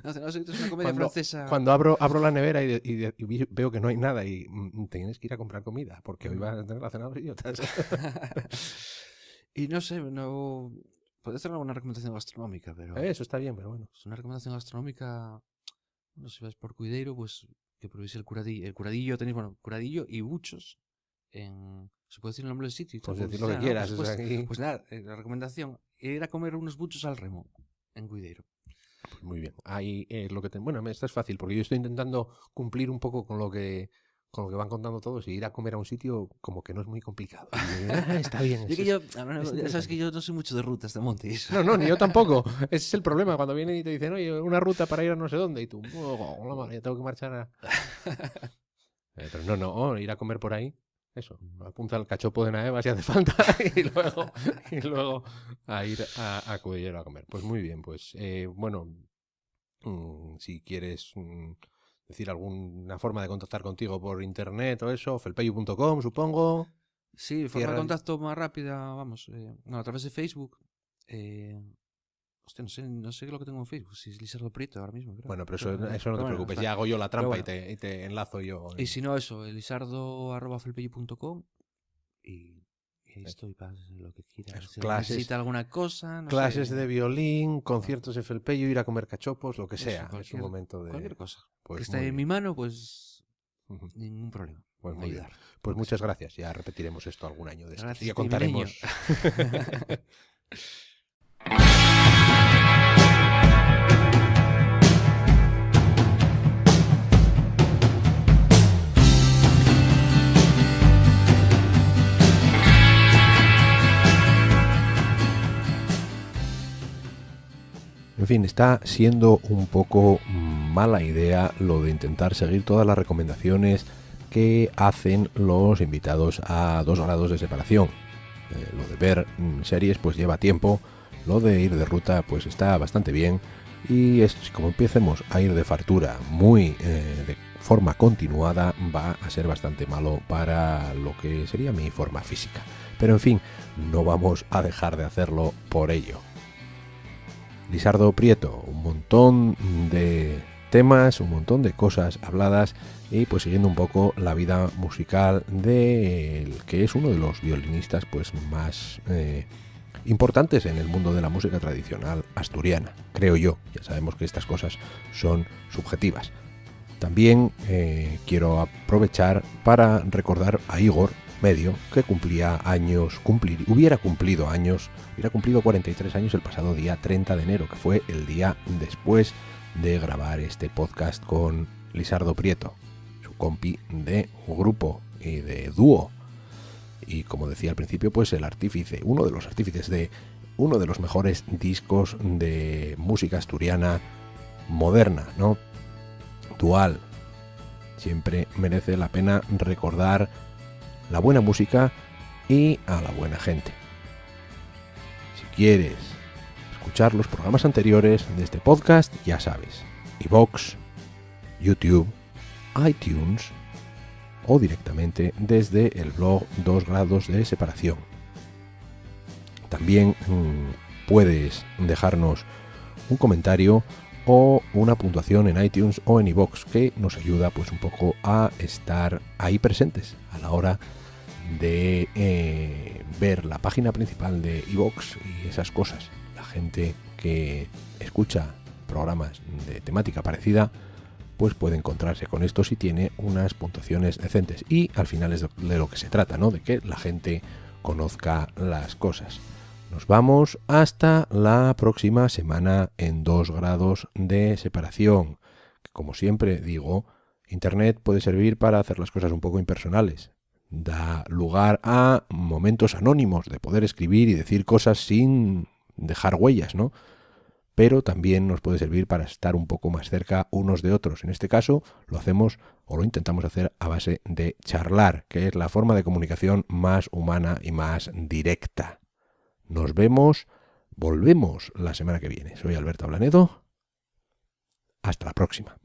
La cena de los idiotas es una comedia francesa. Cuando abro la nevera y veo que no hay nada y tienes que ir a comprar comida, porque hoy va a tener la cena de los idiotas. Y no sé, no... Puede ser alguna recomendación gastronómica, pero... Eso está bien, pero bueno. Es una recomendación gastronómica... Bueno, si vas por Cuideiro, pues que probéis el curadillo. El curadillo tenéis, curadillo y buchos en... ¿Se puede decir el nombre del sitio? Pues decir lo que quieras. ¿No? Pues nada, la recomendación, ir a comer unos buchos al remo en Cuideiro. Pues muy bien. Ahí lo que bueno, esto es fácil, porque yo estoy intentando cumplir un poco con lo que van contando todos y ir a comer a un sitio como que no es muy complicado. Está bien. Ya sabes que yo no soy mucho de rutas de montes. No, ni yo tampoco. Ese es el problema. Cuando vienen y te dicen, oye, una ruta para ir a no sé dónde, y tú, la madre, ya tengo que marchar a... Pero no, ir a comer por ahí. Eso, apunta al cachopo de Naeva si hace falta y luego a ir a Cudillero a comer. Pues muy bien, pues bueno, si quieres decir alguna forma de contactar contigo por internet o eso, felpeyu.com, supongo. Sí, forma de contacto más rápida, vamos, a través de Facebook. Hostia, no sé lo que tengo en Facebook, si es Lisardo Prieto ahora mismo. Creo. Bueno, pero eso no te preocupes, ya hago yo la trampa y te enlazo yo. Y si no, eso, lisardo@felpeyu.com y estoy para lo que quieras. Si necesita alguna cosa, no clases sé. de violín, conciertos de Felpeyu, ir a comer cachopos, lo que sea. Es un momento de... Cualquier cosa. Pues que esté en mi mano, pues ningún problema. Pues muy bien. Pues muchas gracias. Ya repetiremos esto algún año de esto. Gracias, ya contaremos. En fin, está siendo un poco mala idea lo de intentar seguir todas las recomendaciones que hacen los invitados a 2 grados de separación. Lo de ver series pues lleva tiempo lo de ir de ruta pues está bastante bien, y como empecemos a ir de fartura muy de forma continuada, va a ser bastante malo para lo que sería mi forma física. Pero en fin, no vamos a dejar de hacerlo por ello. Lisardo Prieto, un montón de temas, un montón de cosas habladas, y pues siguiendo un poco la vida musical del que es uno de los violinistas pues más importantes en el mundo de la música tradicional asturiana, creo yo. Ya sabemos que estas cosas son subjetivas. También quiero aprovechar para recordar a Igor Medio, que hubiera cumplido 43 años el pasado día 30 de enero, que fue el día después de grabar este podcast con Lisardo Prieto, su compi de grupo y de dúo. Y como decía al principio, pues uno de los artífices de uno de los mejores discos de música asturiana moderna, ¿no? Dual. Siempre merece la pena recordar la buena música y a la buena gente. Si quieres escuchar los programas anteriores de este podcast, ya sabes, iVoox, YouTube, iTunes o directamente desde el blog 2 grados de separación. También puedes dejarnos un comentario o una puntuación en iTunes o en iVoox, que nos ayuda pues un poco a estar ahí presentes a la hora de ver la página principal de iVoox y esas cosas. La gente que escucha programas de temática parecida pues puede encontrarse con esto si tiene unas puntuaciones decentes, y al final es de lo que se trata, ¿no? De que la gente conozca las cosas. Nos vamos hasta la próxima semana en 2 grados de separación. Como siempre digo, Internet puede servir para hacer las cosas un poco impersonales. Da lugar a momentos anónimos de poder escribir y decir cosas sin dejar huellas, ¿no? Pero también nos puede servir para estar un poco más cerca unos de otros. En este caso lo hacemos o lo intentamos hacer a base de charlar, que es la forma de comunicación más humana y más directa. Nos volvemos la semana que viene. Soy Alberto Blanedo. Hasta la próxima.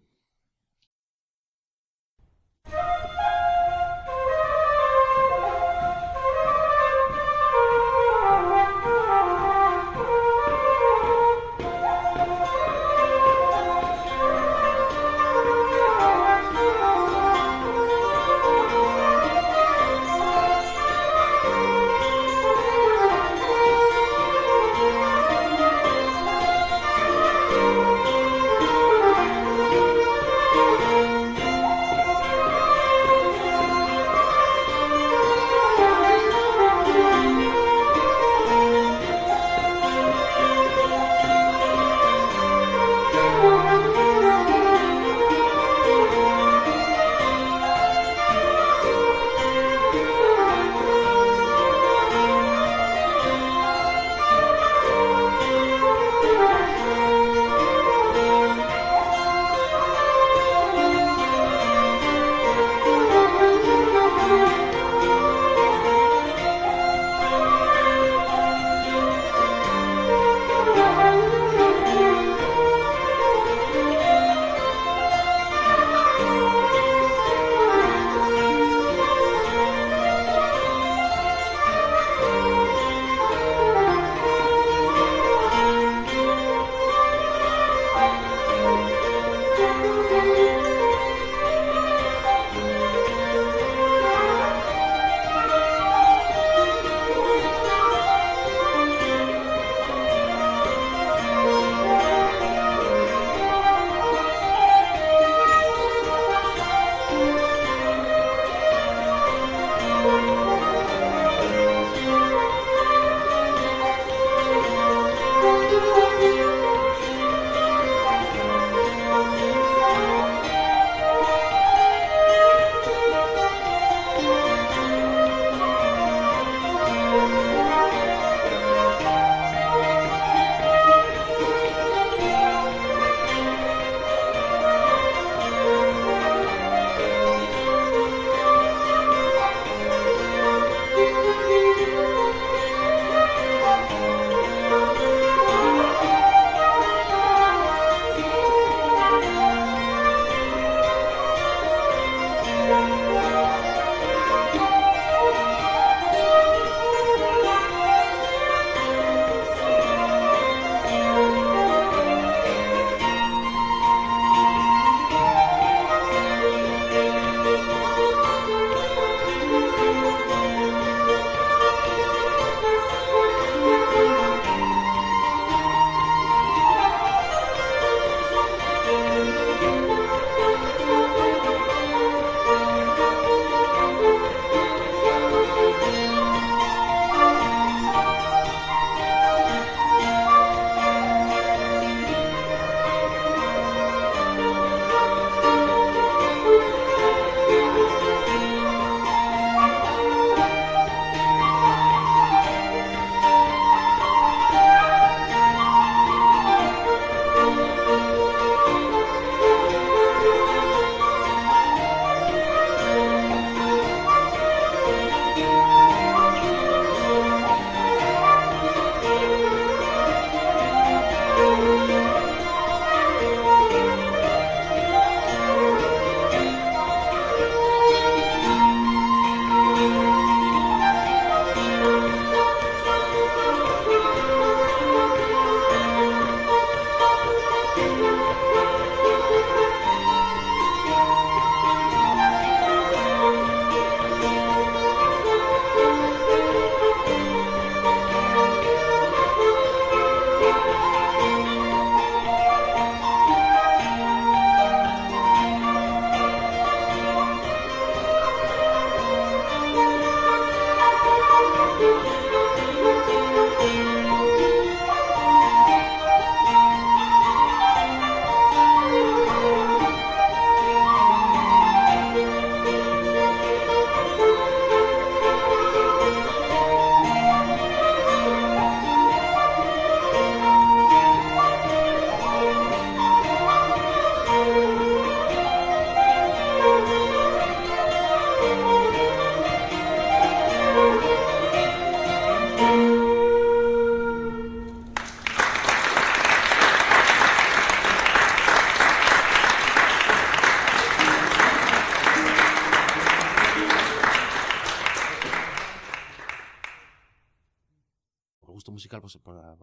musical,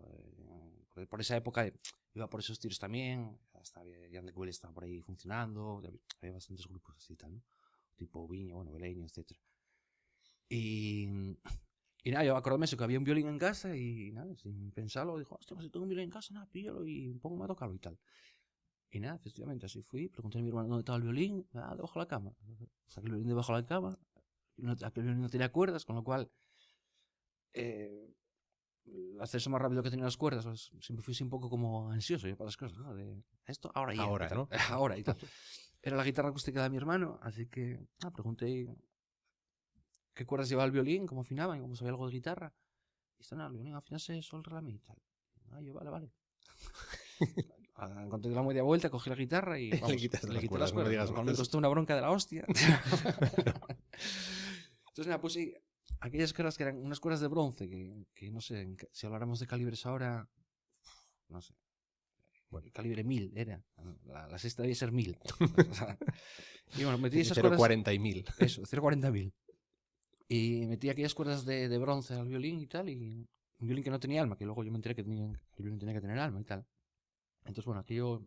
pues por esa época iba por esos tiros también. Hasta Jan de Cubel estaba por ahí funcionando. Había bastantes grupos así y tal, ¿no? Tipo Viña, bueno, Beleño, etc. Y nada, yo acordé eso, que había un violín en casa y nada, sin pensarlo, dijo, hostia, pues si tengo un violín en casa, nada, píllalo y pongo a tocarlo y tal. Y nada, efectivamente, así fui, pregunté a mi hermano dónde estaba el violín, debajo de la cama. Saqué el violín debajo de la cama, aquel violín no tenía cuerdas, con lo cual el acceso más rápido que tenía las cuerdas, pues, siempre fui un poco como ansioso yo para las cosas, ¿no? De esto, ahora y Ahora, ¿no? Ahora y tal. Era la guitarra acústica de mi hermano, así que pregunté qué cuerdas llevaba el violín, cómo afinaban, y cómo sabía algo de guitarra. Y está, el violín afinase sol, re, la, mi y tal. Yo, vale. Encontré la media vuelta, cogí la guitarra y vamos, le quité las cuerdas. Me costó una bronca de la hostia. Entonces nada, pues sí, aquellas cuerdas que eran unas cuerdas de bronce, que no sé, si habláramos de calibres ahora, no sé, bueno, calibre 1000 era, la sexta debía ser 1000. O sea, y bueno, metí esas cuerdas... 0,40 y 1000. Eso, 0,40.000. Y metí aquellas cuerdas de bronce al violín y tal, y un violín que no tenía alma, que luego yo me enteré que el violín tenía que tener alma y tal. Entonces, bueno, aquello,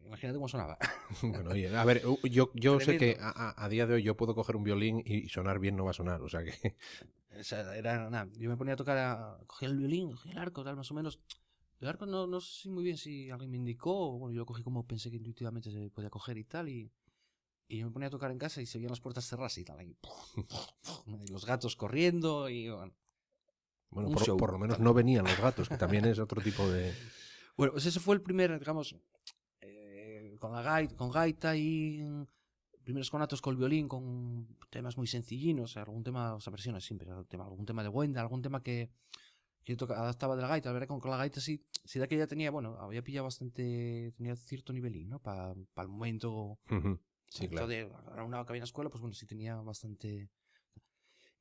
imagínate cómo sonaba. Bueno, oye, a ver, yo sé que a día de hoy yo puedo coger un violín y sonar bien no va a sonar, o sea que... O sea, era nada, yo me ponía a tocar, cogía el violín, cogía el arco, tal, más o menos. El arco no sé muy bien si alguien me indicó, bueno, yo lo cogí como pensé que intuitivamente se podía coger y tal, y yo me ponía a tocar en casa y se veían las puertas cerradas y tal, y los gatos corriendo y bueno. Bueno, por lo menos no venían los gatos, que también es otro tipo de... Bueno, pues ese fue el primer, digamos, con gaita y primeros conatos con el violín, con temas muy sencillinos, algún tema, o sea, versiones siempre, algún tema de Wendell, algún tema que yo adaptaba de la gaita, la verdad con la gaita sí de que ya tenía, bueno, había pillado bastante, tenía cierto nivelín, ¿no? Para el momento. Sí, claro. Ahora una que había en la escuela, pues bueno, sí tenía bastante.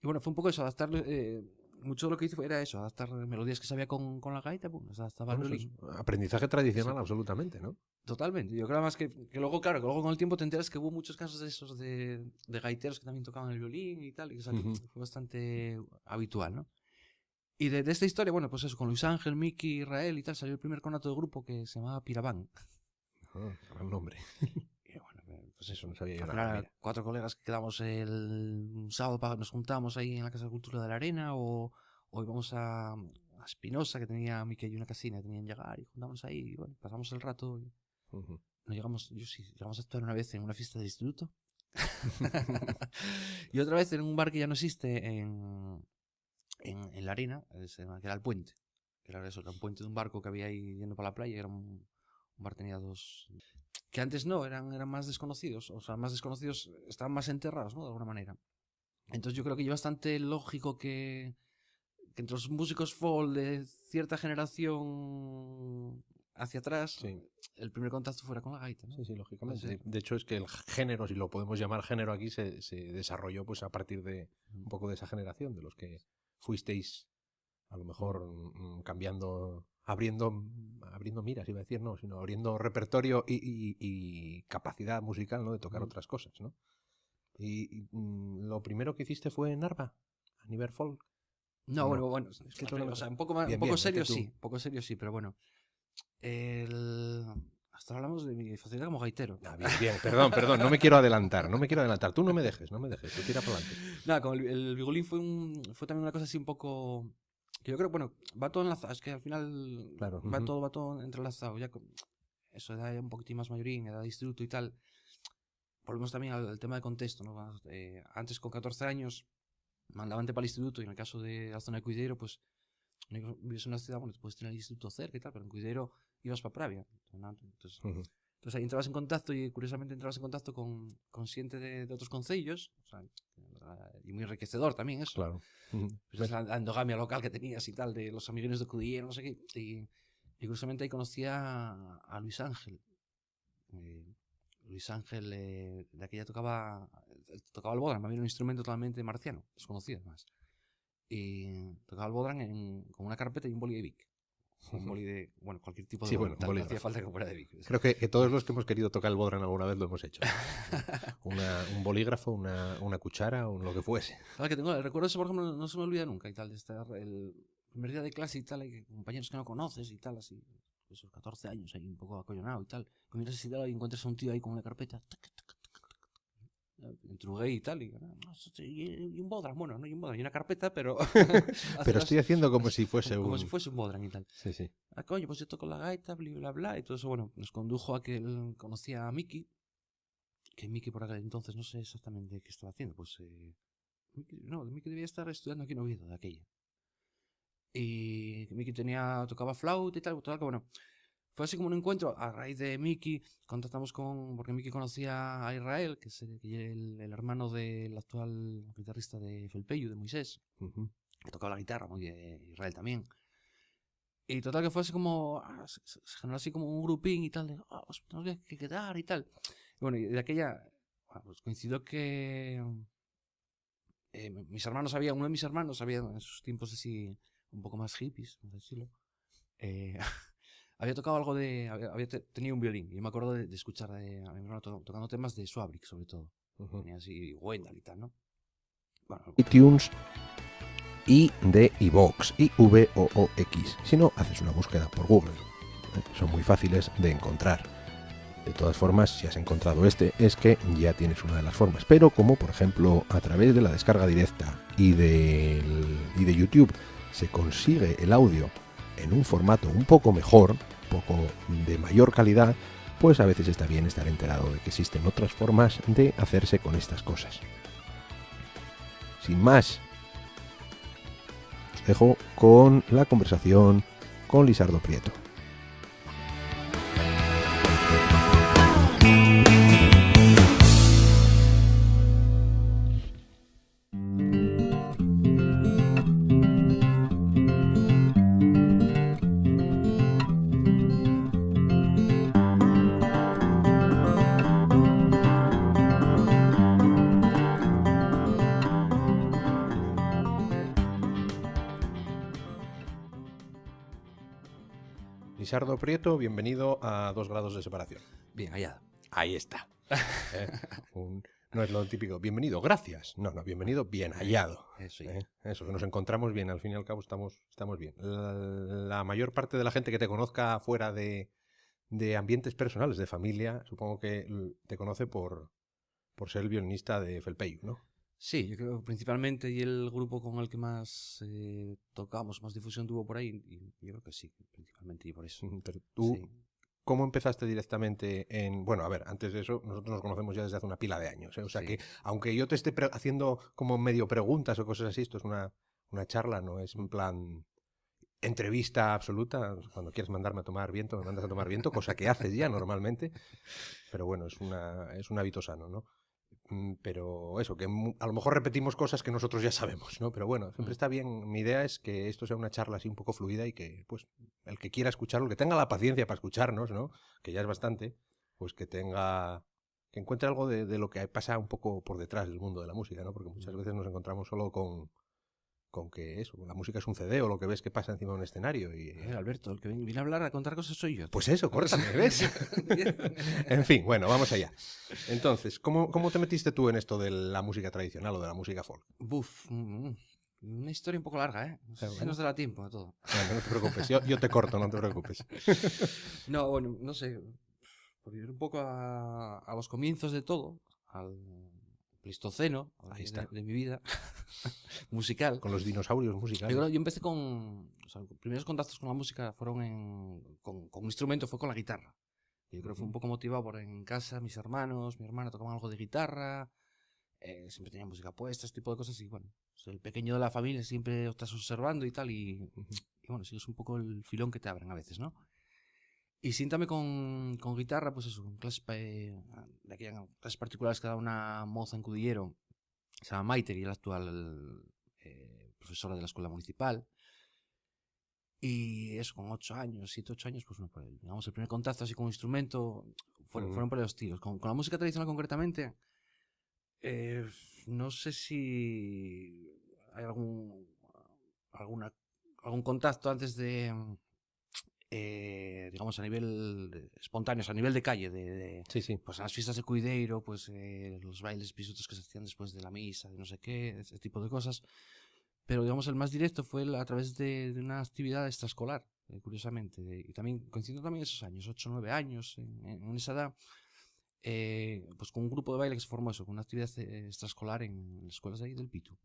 Y bueno, fue un poco eso, adaptarle. Mucho de lo que hice era eso, adaptar melodías que sabía con la gaita, pues las adaptaba al violín. Aprendizaje tradicional, sí. Absolutamente, ¿no? Totalmente. Yo creo más que luego, claro, que luego con el tiempo te enteras que hubo muchos casos de esos de gaiteros que también tocaban el violín y tal, y que fue bastante habitual, ¿no? Y de esta historia, bueno, pues eso, con Luis Ángel, Miki, Israel y tal, salió el primer conato de grupo que se llamaba Piraván. Gran nombre. Y bueno, pues eso, no sabía yo nada. 4 colegas que quedamos el sábado, nos juntamos ahí en la Casa de Cultura de la Arena, o íbamos a Espinosa, que tenía Miki y una casina, tenían llegar, y juntamos ahí, y bueno, pasamos el rato. Y llegamos a actuar una vez en una fiesta del instituto. Y otra vez en un bar que ya no existe en la arena, que era el puente, que era eso, era un puente de un barco que había ahí yendo para la playa, era un bar, tenía dos, que antes no, eran más desconocidos, o sea, más desconocidos, estaban más enterrados, ¿no? De alguna manera. Entonces yo creo que es bastante lógico que entre los músicos folk de cierta generación hacia atrás, sí, el primer contacto fuera con la gaita, ¿no? Sí, lógicamente. De hecho, es que el género, si lo podemos llamar género aquí, se desarrolló pues a partir de un poco de esa generación, de los que fuisteis a lo mejor cambiando, abriendo miras, iba a decir, no, sino abriendo repertorio y capacidad musical, ¿no? De tocar otras cosas, ¿no? Y lo primero que hiciste fue en Narva, a nivel folk. No, bueno, es que o sea, un poco serio sí, pero bueno. Hasta hablamos de mi facilidad como gaitero. Bien, perdón, no me quiero adelantar. Tú no me dejes, tú tira para adelante. Nada, con el vigolín fue también una cosa así un poco, que yo creo, bueno, va todo enlazado, es que al final claro, va todo entrelazado, ya con eso, edad ya un poquitín más mayorín, edad de instituto y tal. Volvemos también al tema de contexto, ¿no? Antes con 14 años mandaban para el instituto, y en el caso de la zona de Cuidero, pues vives en una ciudad, bueno, puedes tener el instituto cerca y tal, pero en Cuidero ibas para Pravia. Entonces ahí entrabas en contacto, y curiosamente entrabas en contacto con xente de otros concellos, o sea, y muy enriquecedor también eso. Claro. Pues la endogamia local que tenías y tal, de los amiguinos de Cudillero, no sé qué. Y curiosamente ahí conocí a Luis Ángel. Luis Ángel, de aquella tocaba el bodhrán, para mí era un instrumento totalmente marciano, desconocido además. Y tocaba el bodhrán con una carpeta y un boli de Vic. Un boli de, bueno, cualquier tipo de boli. No hacía falta que fuera de Vic. Creo que todos los que hemos querido tocar el bodhrán alguna vez lo hemos hecho. Un bolígrafo, una cuchara o lo que fuese. Claro que tengo, el recuerdo de eso, por ejemplo, no se me olvida nunca y tal. primer día de clase y tal, hay compañeros que no conoces y tal, así, esos 14 años ahí un poco acollonado y tal. Cuando miras así tal, y encuentras a un tío ahí con una carpeta, entrugué y tal, y y un Bodran, bueno, no hay un Bodran, y una carpeta, pero... Pero estoy haciendo como si fuese como un... si fuese un Bodran y tal. Sí, sí. Ah, coño, pues yo toco la gaita, bla, bla, bla, y todo eso, bueno, nos condujo a que él conocía a Miki, que Miki por aquel entonces no sé exactamente qué estaba haciendo, pues... Miki debía estar estudiando aquí en Oviedo, de aquella. Y Miki tocaba flauta y tal, total, que bueno, fue así como un encuentro. A raíz de Miki, contactamos porque Miki conocía a Israel, que es el hermano del actual guitarrista de Felpeyu, de Moisés, que tocaba la guitarra, muy de Israel también. Y total que fue así como, se generó así como un grupín y tal, de, pues tenemos que quedar y tal. Y bueno, y de aquella, pues coincidió que uno de mis hermanos había en esos tiempos así, un poco más hippies, vamos a decirlo, eh, había tocado algo había tenido un violín. Y yo me acuerdo de escuchar a mi hermano tocando temas de Swabrick, sobre todo. Tenía así Wendell y tal, ¿no? Bueno, iTunes y de iVoox, IVOOX. Si no, haces una búsqueda por Google. Son muy fáciles de encontrar. De todas formas, si has encontrado este, es que ya tienes una de las formas. Pero como, por ejemplo, a través de la descarga directa y de YouTube se consigue el audio en un formato un poco mejor, un poco de mayor calidad, pues a veces está bien estar enterado de que existen otras formas de hacerse con estas cosas. Sin más, os dejo con la conversación con Lisardo Prieto. Lisardo Prieto, bienvenido a 2 grados de separación. bien, allá. Ahí está. No es lo típico, bienvenido, gracias. No, bienvenido, bien hallado. Eso, Eso, que nos encontramos bien, al fin y al cabo estamos bien. La mayor parte de la gente que te conozca fuera de ambientes personales, de familia, supongo que te conoce por ser el violinista de Felpeyu, ¿no? Sí, yo creo que principalmente y el grupo con el que más tocamos, más difusión tuvo por ahí, y yo creo que sí, principalmente y por eso. Pero tú, Sí. ¿cómo empezaste directamente en...? Bueno, a ver, antes de eso, nosotros nos conocemos ya desde hace una pila de años, ¿eh? O sea Sí. que, aunque yo te esté haciendo como medio preguntas o cosas así, esto es una charla, no es en plan entrevista absoluta. Cuando quieres mandarme a tomar viento, me mandas a tomar viento, cosa que haces ya normalmente. Pero bueno, es un hábito sano, ¿no? Pero eso, que a lo mejor repetimos cosas que nosotros ya sabemos, ¿no? Pero bueno, siempre está bien. Mi idea es que esto sea una charla así un poco fluida y que, pues, el que quiera escucharlo, el que tenga la paciencia para escucharnos, ¿no? Que ya es bastante, pues que encuentre algo de lo que pasa un poco por detrás del mundo de la música, ¿no? Porque muchas veces nos encontramos solo con que eso, la música es un CD o lo que ves que pasa encima de un escenario. Y, A ver, Alberto, el que viene a hablar, a contar cosas soy yo. pues eso, córtame, ¿ves? En fin, bueno, vamos allá. Entonces, ¿cómo te metiste tú en esto de la música tradicional o de la música folk? Una historia un poco larga, ¿eh? No sé si nos dará tiempo de todo. Bueno, no te preocupes, yo te corto, no te preocupes. No, bueno, no sé, por ir un poco a los comienzos de todo, al Pleistoceno Ahí está. de mi vida musical. Con los dinosaurios musicales. Yo empecé los primeros contactos con la música fueron con un instrumento, fue con la guitarra. Yo creo que fue un poco motivado por en casa, mi hermana tocaban algo de guitarra, siempre tenía música puesta, este tipo de cosas, y bueno, el pequeño de la familia siempre lo estás observando y tal, y bueno, sí, es un poco el filón que te abren a veces, ¿no? Y síntame con guitarra, pues eso, con clases, de aquellas clases particulares que da una moza en Cudillero, se llama Maite, y es la actual profesora de la escuela municipal. Y eso, con 8 años, 7, 8 años, pues bueno, digamos, el primer contacto así con un instrumento fueron por los tiros. Con la música tradicional concretamente, no sé si hay algún contacto antes de, digamos, a nivel espontáneo, a nivel de calle, sí. Pues en las fiestas de Cuideiro, pues los bailes pisutos que se hacían después de la misa, de no sé qué, ese tipo de cosas. pero digamos el más directo fue a través de una actividad extraescolar, curiosamente. Y también coincidiendo también esos años, 8 o 9 años, en esa edad, pues con un grupo de baile que se formó eso, con una actividad extraescolar en las escuelas de ahí del Pitu.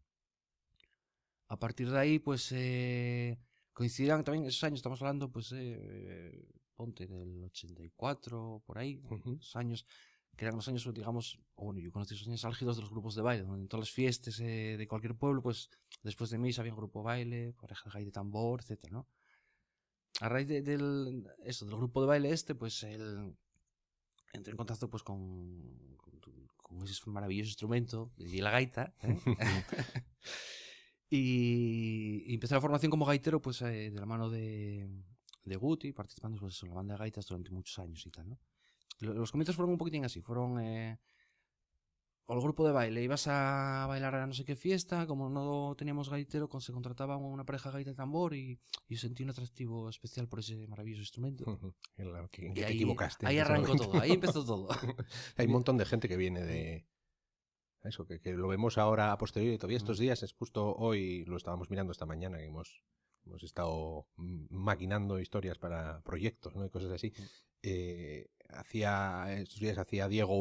A partir de ahí, pues coincidirán también esos años, estamos hablando, pues, ponte del 84, por ahí, esos años, que eran los años, digamos, bueno, yo conocí esos años álgidos de los grupos de baile, donde en todas las fiestas de cualquier pueblo, pues, después de misa había un grupo de baile, pareja de tambor, etcétera, ¿no? A raíz del grupo de baile pues, entré en contacto, pues, con ese maravilloso instrumento, y la gaita, y empecé la formación como gaitero, pues, de la mano de Guti, participando, pues, en la banda de gaitas durante muchos años y tal, ¿no? Los comienzos fueron un poquitín así, fueron o el grupo de baile, ibas a bailar a no sé qué fiesta, como no teníamos gaitero, se contrataba una pareja de gaita y tambor y sentí un atractivo especial por ese maravilloso instrumento. ¿En qué te equivocaste? Ahí arrancó todo, ahí empezó todo. Hay un montón de gente que viene de eso, que lo vemos ahora a posteriori, todavía estos días, es justo hoy, lo estábamos mirando esta mañana, que hemos estado maquinando historias para proyectos, ¿no? Y cosas así. Estos días hacía Diego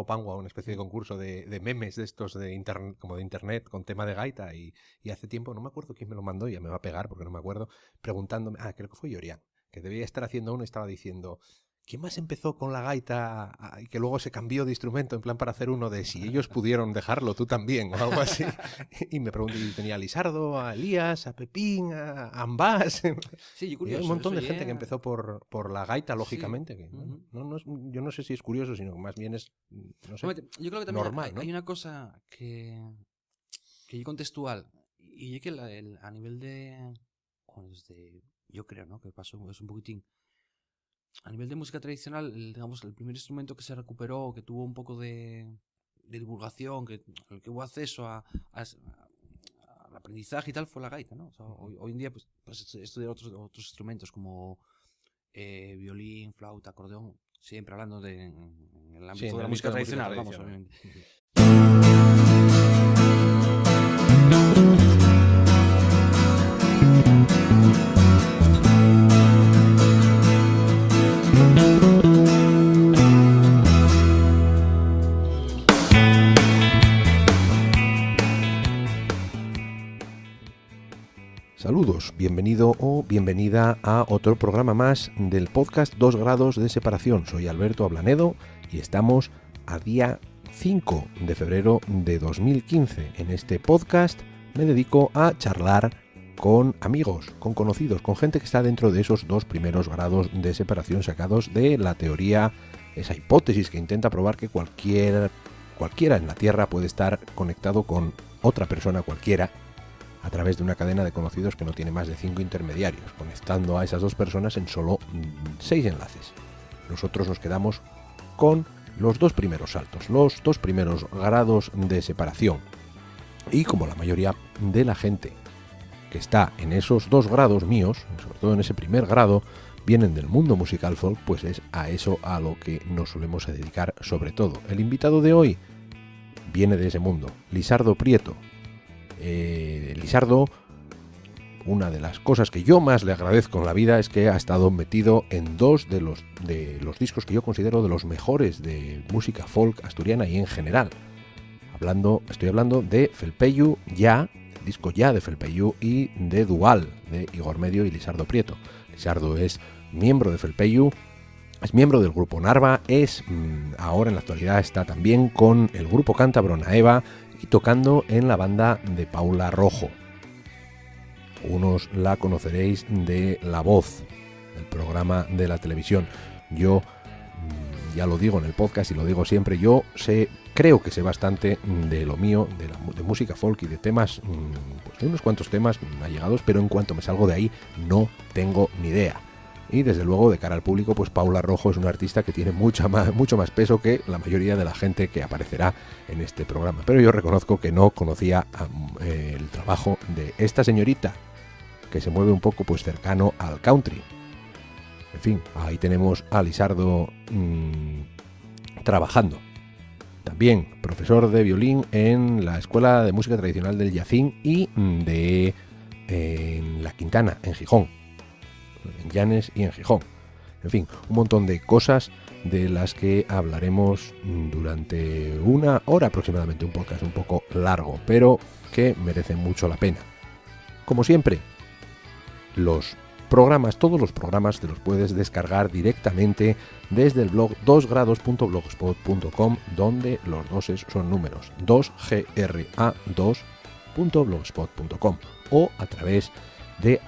Pangua, una especie de concurso de memes de estos de internet, como de internet, con tema de gaita, y hace tiempo, no me acuerdo quién me lo mandó, ya me va a pegar porque no me acuerdo, preguntándome, creo que fue Yorian, que debía estar haciendo uno y estaba diciendo, ¿quién más empezó con la gaita y que luego se cambió de instrumento en plan para hacer uno de si ellos pudieron dejarlo, tú también, o algo así? Y me pregunté, y tenía a Lisardo, a Elías, a Pepín, a Ambás. Sí, curioso, hay un montón de gente que empezó por la gaita, lógicamente. Sí. Que, yo no sé si es curioso, sino que más bien es, no sé, yo creo que también normal, ¿no? Hay una cosa que es contextual, y es que a nivel de, yo creo, ¿no? Que pasó es un poquitín. A nivel de música tradicional, digamos, el primer instrumento que se recuperó, que tuvo un poco de divulgación, el que hubo acceso al aprendizaje y tal, fue la gaita, ¿no? O sea, hoy en día, pues estudiar otros instrumentos como violín, flauta, acordeón, siempre hablando en el ámbito de la música tradicional, vamos, obviamente. Saludos, bienvenido o bienvenida a otro programa más del podcast 2 grados de separación. Soy Alberto Ablanedo y estamos a día 5 de febrero de 2015. En este podcast me dedico a charlar con amigos, con conocidos, con gente que está dentro de esos 2 primeros grados de separación sacados de la teoría, esa hipótesis que intenta probar que cualquiera en la Tierra puede estar conectado con otra persona cualquiera a través de una cadena de conocidos que no tiene más de 5 intermediarios, conectando a esas 2 personas en solo 6 enlaces. Nosotros nos quedamos con los 2 primeros saltos, los 2 primeros grados de separación. Y como la mayoría de la gente que está en esos 2 grados míos, sobre todo en ese primer grado, vienen del mundo musical folk, pues es a eso a lo que nos solemos dedicar sobre todo. El invitado de hoy viene de ese mundo, Lisardo Prieto. Lisardo, una de las cosas que yo más le agradezco en la vida es que ha estado metido en 2 de los discos que yo considero de los mejores de música folk asturiana y en general. Estoy hablando de Felpeyu Ya, el disco Ya de Felpeyu, y de Dual de Igor Medio y Lisardo Prieto. Lisardo es miembro de Felpeyu, es miembro del grupo Narva, ahora en la actualidad está también con el grupo cántabro Naeva y tocando en la banda de Paula Rojo. Unos la conoceréis de La Voz, el programa de la televisión. Yo, ya lo digo en el podcast y lo digo siempre, creo que sé bastante de lo mío, de música folk y de temas, pues de unos cuantos temas allegados, pero en cuanto me salgo de ahí no tengo ni idea. Y desde luego, de cara al público, pues Paula Rojo es una artista que tiene mucho más peso que la mayoría de la gente que aparecerá en este programa. Pero yo reconozco que no conocía el trabajo de esta señorita, que se mueve un poco pues cercano al country. En fin, ahí tenemos a Lisardo trabajando. también profesor de violín en la Escuela de Música Tradicional del Yacín y en La Quintana, en Gijón, en Llanes y en Gijón. En fin, un montón de cosas de las que hablaremos durante 1 hora aproximadamente, un podcast un poco largo, pero que merece mucho la pena. Como siempre, todos los programas te los puedes descargar directamente desde el blog 2grados.blogspot.com, donde los doses son números, 2gra2.blogspot.com, o a través de